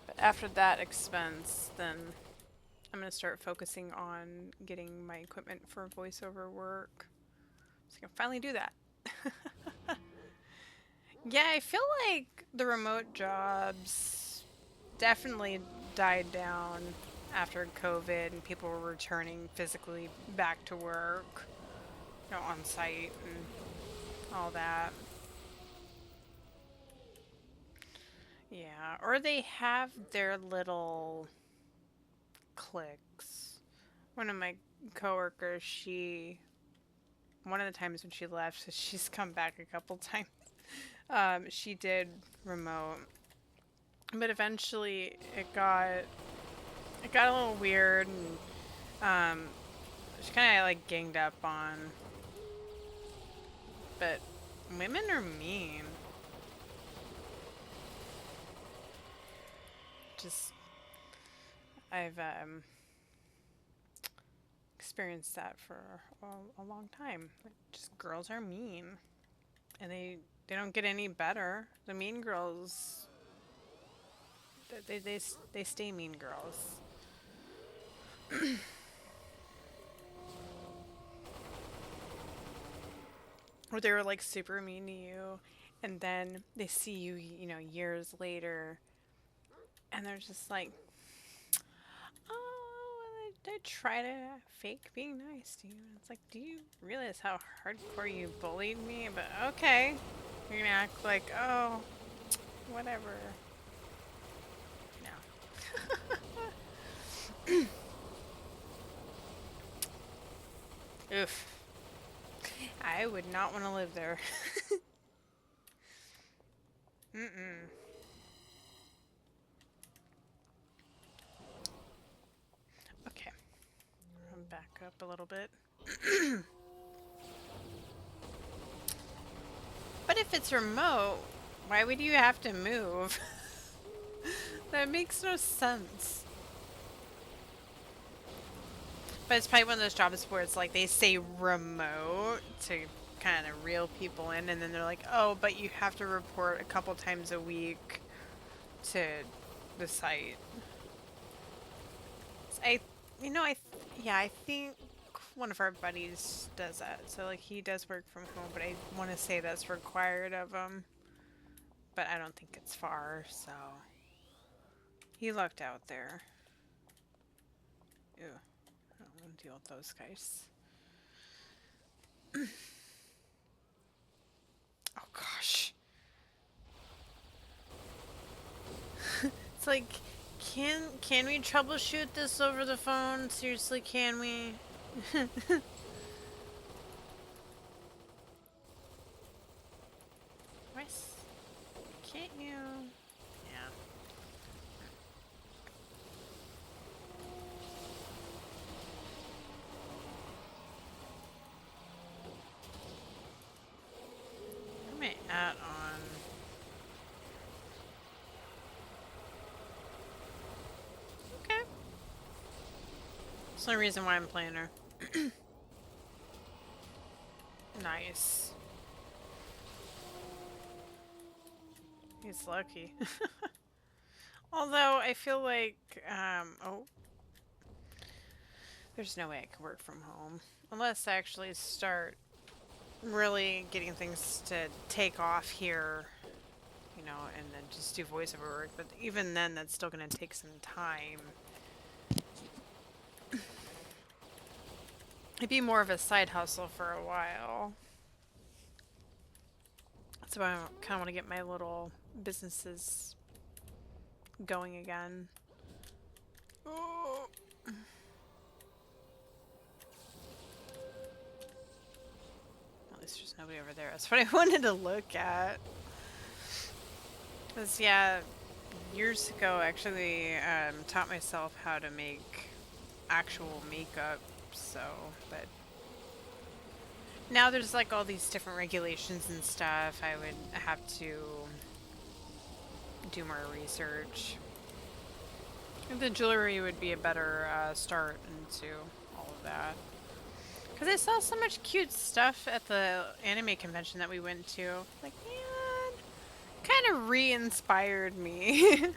But after that expense, then I'm gonna start focusing on getting my equipment for voiceover work. So I can finally do that. Yeah, I feel like the remote jobs definitely died down after COVID and people were returning physically back to work, on site and all that. Yeah, or they have their little cliques. One of my coworkers, one of the times when she left, she's come back a couple times. She did remote, but eventually it got a little weird, and she kind of like ganged up on. But women are mean. Just I've experienced that for a long time. Like, just girls are mean, and they don't get any better. The mean girls, they stay mean girls. Or they were like super mean to you, and then they see you, years later, and they're just like, oh, they try to fake being nice to you. And it's like, do you realize how hardcore you bullied me? But okay, you're gonna act like, oh, whatever. No. Oof. I would not want to live there. Mm-mm. Okay. I'm back up a little bit. But if it's remote, why would you have to move? That makes no sense. But it's probably one of those jobs where it's like they say remote to kind of reel people in, and then they're like, oh, but you have to report a couple times a week to the site. So I think one of our buddies does that. So like he does work from home, but I want to say that's required of him. But I don't think it's far, so he lucked out there. Ew, I don't want to deal with those guys. Oh gosh. It's like, can we troubleshoot this over the phone? Seriously, can we? Why can't you? Yeah. Put my at on. Okay. That's the only reason why I'm playing her. Nice. He's lucky. Although I feel like, oh, there's no way I could work from home unless I actually start really getting things to take off here, and then just do voiceover work. But even then, that's still going to take some time. It'd be more of a side hustle for a while. That's why I kind of want to get my little businesses going again. Oh. At least there's nobody over there. That's what I wanted to look at. Because, yeah, years ago, actually, taught myself how to make actual makeup. So, but now there's like all these different regulations and stuff. I would have to do more research. The jewelry would be a better start into all of that. Because I saw so much cute stuff at the anime convention that we went to. Like, man, kind of re-inspired me.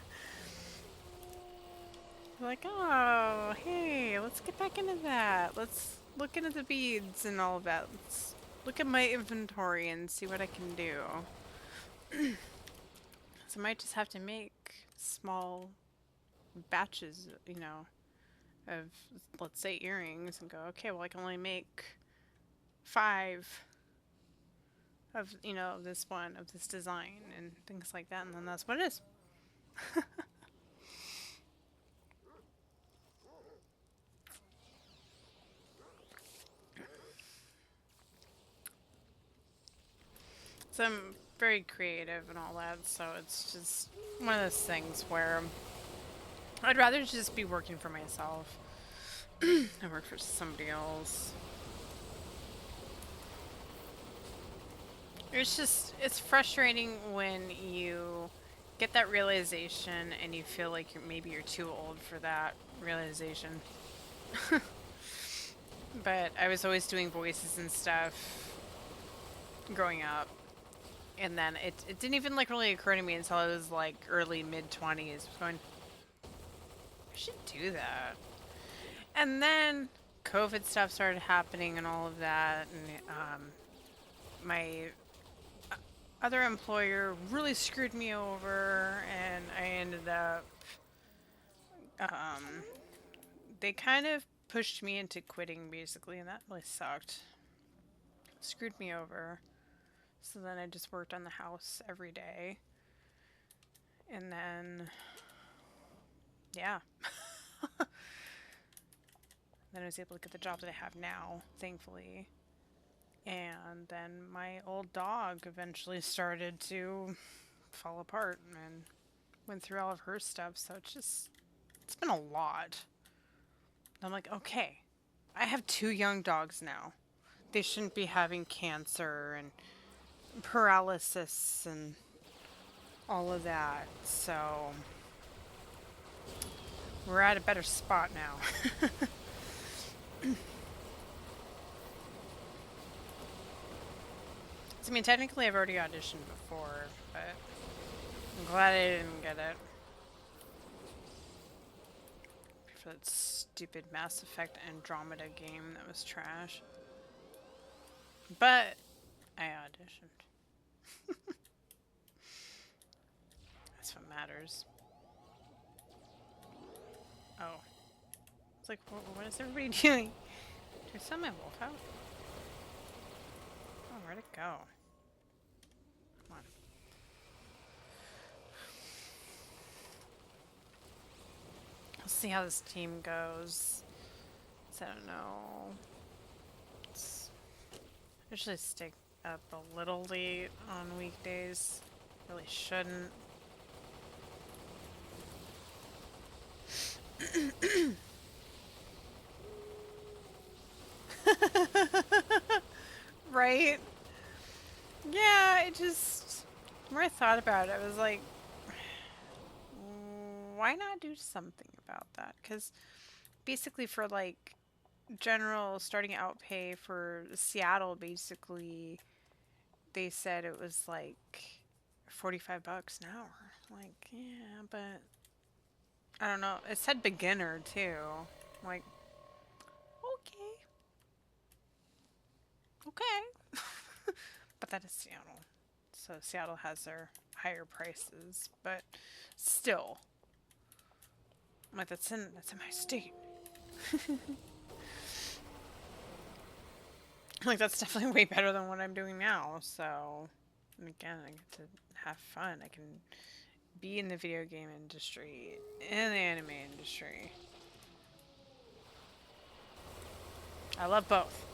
Like, oh, hey, let's get back into that. Let's look into the beads and all of that. Let's look at my inventory and see what I can do. So I might just have to make small batches, of, let's say, earrings and go, okay, well, I can only make 5 of, this one, of this design and things like that. And then that's what it is. So I'm very creative and all that. So it's just one of those things where I'd rather just be working for myself and work for somebody else. It's frustrating when you get that realization and you feel like maybe you're too old for that realization. But I was always doing voices and stuff growing up. And then it didn't even like really occur to me until I was like early mid 20s. Going, I should do that. And then COVID stuff started happening and all of that. And my other employer really screwed me over. And I ended up, um, they kind of pushed me into quitting basically. And that really sucked. Screwed me over. So then I just worked on the house every day. And then, yeah. Then I was able to get the job that I have now, thankfully. And then my old dog eventually started to fall apart and went through all of her stuff. So it's been a lot. I'm like, okay, I have 2 young dogs now. They shouldn't be having cancer and paralysis and all of that. So we're at a better spot now. So, I mean, technically I've already auditioned before, but I'm glad I didn't get it. For that stupid Mass Effect Andromeda game that was trash. But I auditioned. That's what matters. Oh. It's like, what is everybody doing? Did I send my wolf out? Oh, where'd it go? Come on. We'll see how this team goes. So, I don't know. I usually stick up a little late on weekdays. Really shouldn't. Right? Yeah, the more I thought about it, I was like, why not do something about that? Because basically for like general starting out pay for Seattle, basically, they said it was like $45 an hour. Like, yeah, but I don't know. It said beginner too. Like, okay, okay. But that is Seattle. So Seattle has their higher prices, but still, I'm like, that's in my state. Like, that's definitely way better than what I'm doing now. So, and again, I get to have fun. I can be in the video game industry, in the anime industry. I love both.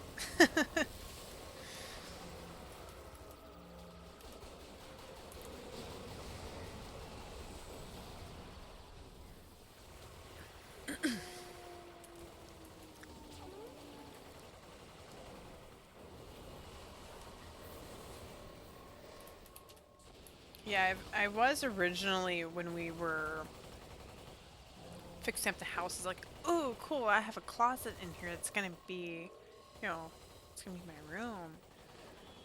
Yeah, I was originally when we were fixing up the house. Is like, oh, cool! I have a closet in here that's gonna be, you know, it's gonna be my room.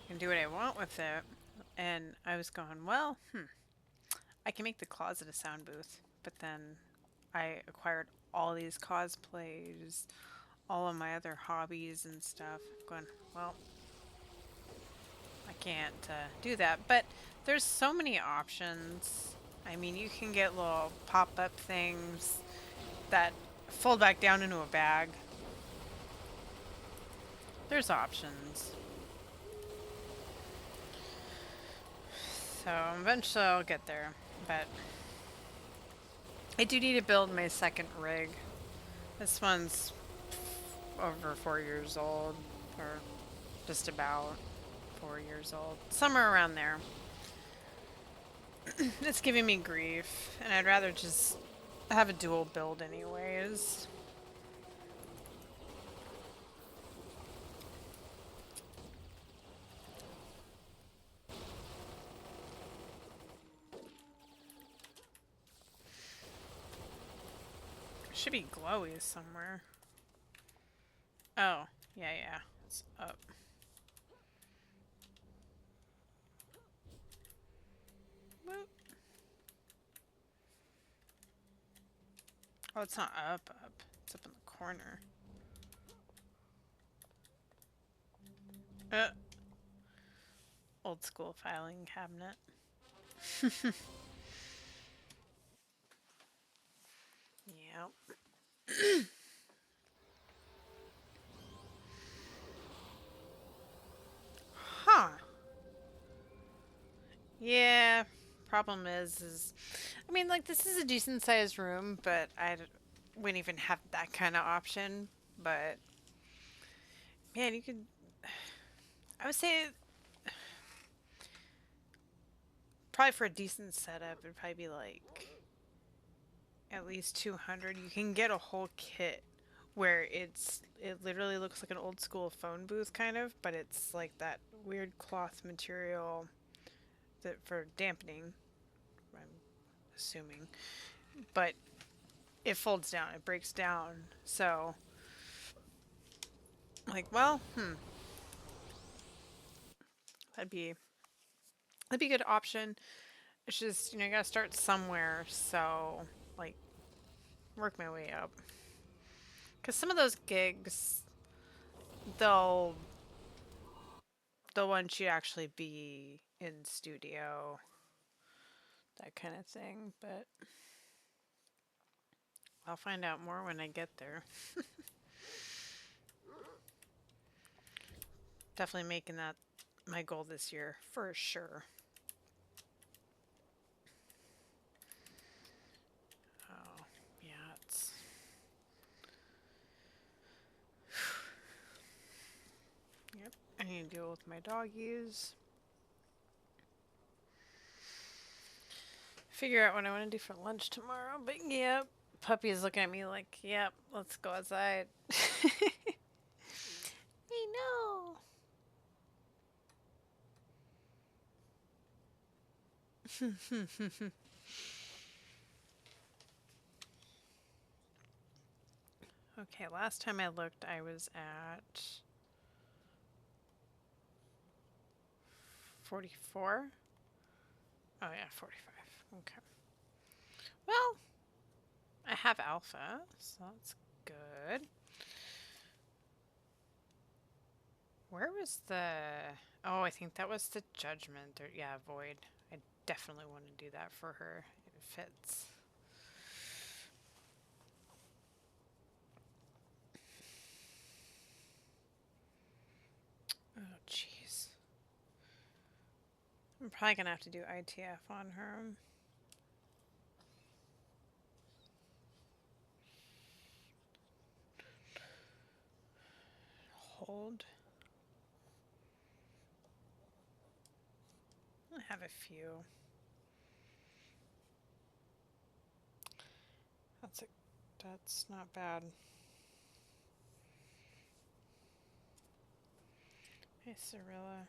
I can do what I want with it. And I was going, well, I can make the closet a sound booth. But then I acquired all these cosplays, all of my other hobbies and stuff. Going, well, I can't do that. But there's so many options. I mean, you can get little pop-up things that fold back down into a bag. There's options. So eventually I'll get there. But I do need to build my second rig. This one's over 4 years old, or just about 4 years old. Somewhere around there. It's giving me grief, and I'd rather just have a dual build anyways. It should be glowy somewhere. Oh, yeah. It's up. Whoop. Oh, it's not up. It's up in the corner. Uh, Old school filing cabinet. Yep. Huh. Yeah. Problem is, I mean, like, this is a decent sized room, but wouldn't even have that kind of option. But, man, you could, I would say, probably for a decent setup, it'd probably be like at least 200. You can get a whole kit where it literally looks like an old school phone booth kind of, but it's like that weird cloth material that for dampening, I'm assuming. But it folds down, it breaks down. So like, well, that'd be that'd be a good option. It's just, you gotta start somewhere. So like work my way up. Cause some of those gigs, they'll they'll want you to actually be in studio, that kind of thing. But I'll find out more when I get there. Definitely making that my goal this year for sure. Oh, yeah, it's yep. I need to deal with my doggies. Figure out what I want to do for lunch tomorrow. But yep, puppy is looking at me like, yep, let's go outside. I know. Okay, last time I looked, I was at 44. Oh, yeah, 45. Okay. Well, I have alpha, so that's good. Where was the... Oh, I think that was the judgment. Or, yeah, void. I definitely want to do that for her. It fits. Oh, jeez. I'm probably going to have to do ITF on her. Hold. I have a few. That's not bad. Hey, Cirilla.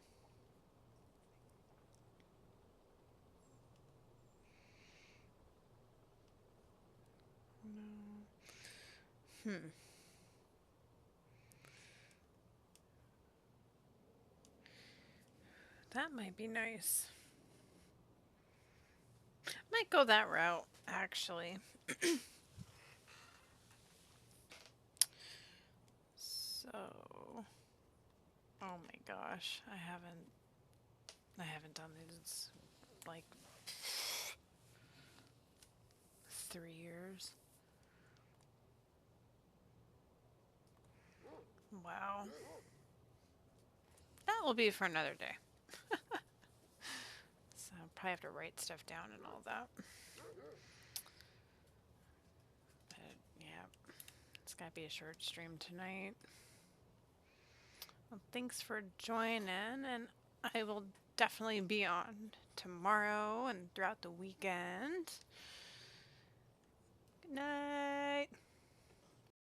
That might be nice. Might go that route, actually. So, oh my gosh, I haven't done these like 3 years. Wow. That will be for another day. So I'll probably have to write stuff down and all that. But yeah, it's gotta be a short stream tonight. Well, thanks for joining, and I will definitely be on tomorrow and throughout the weekend. Good night.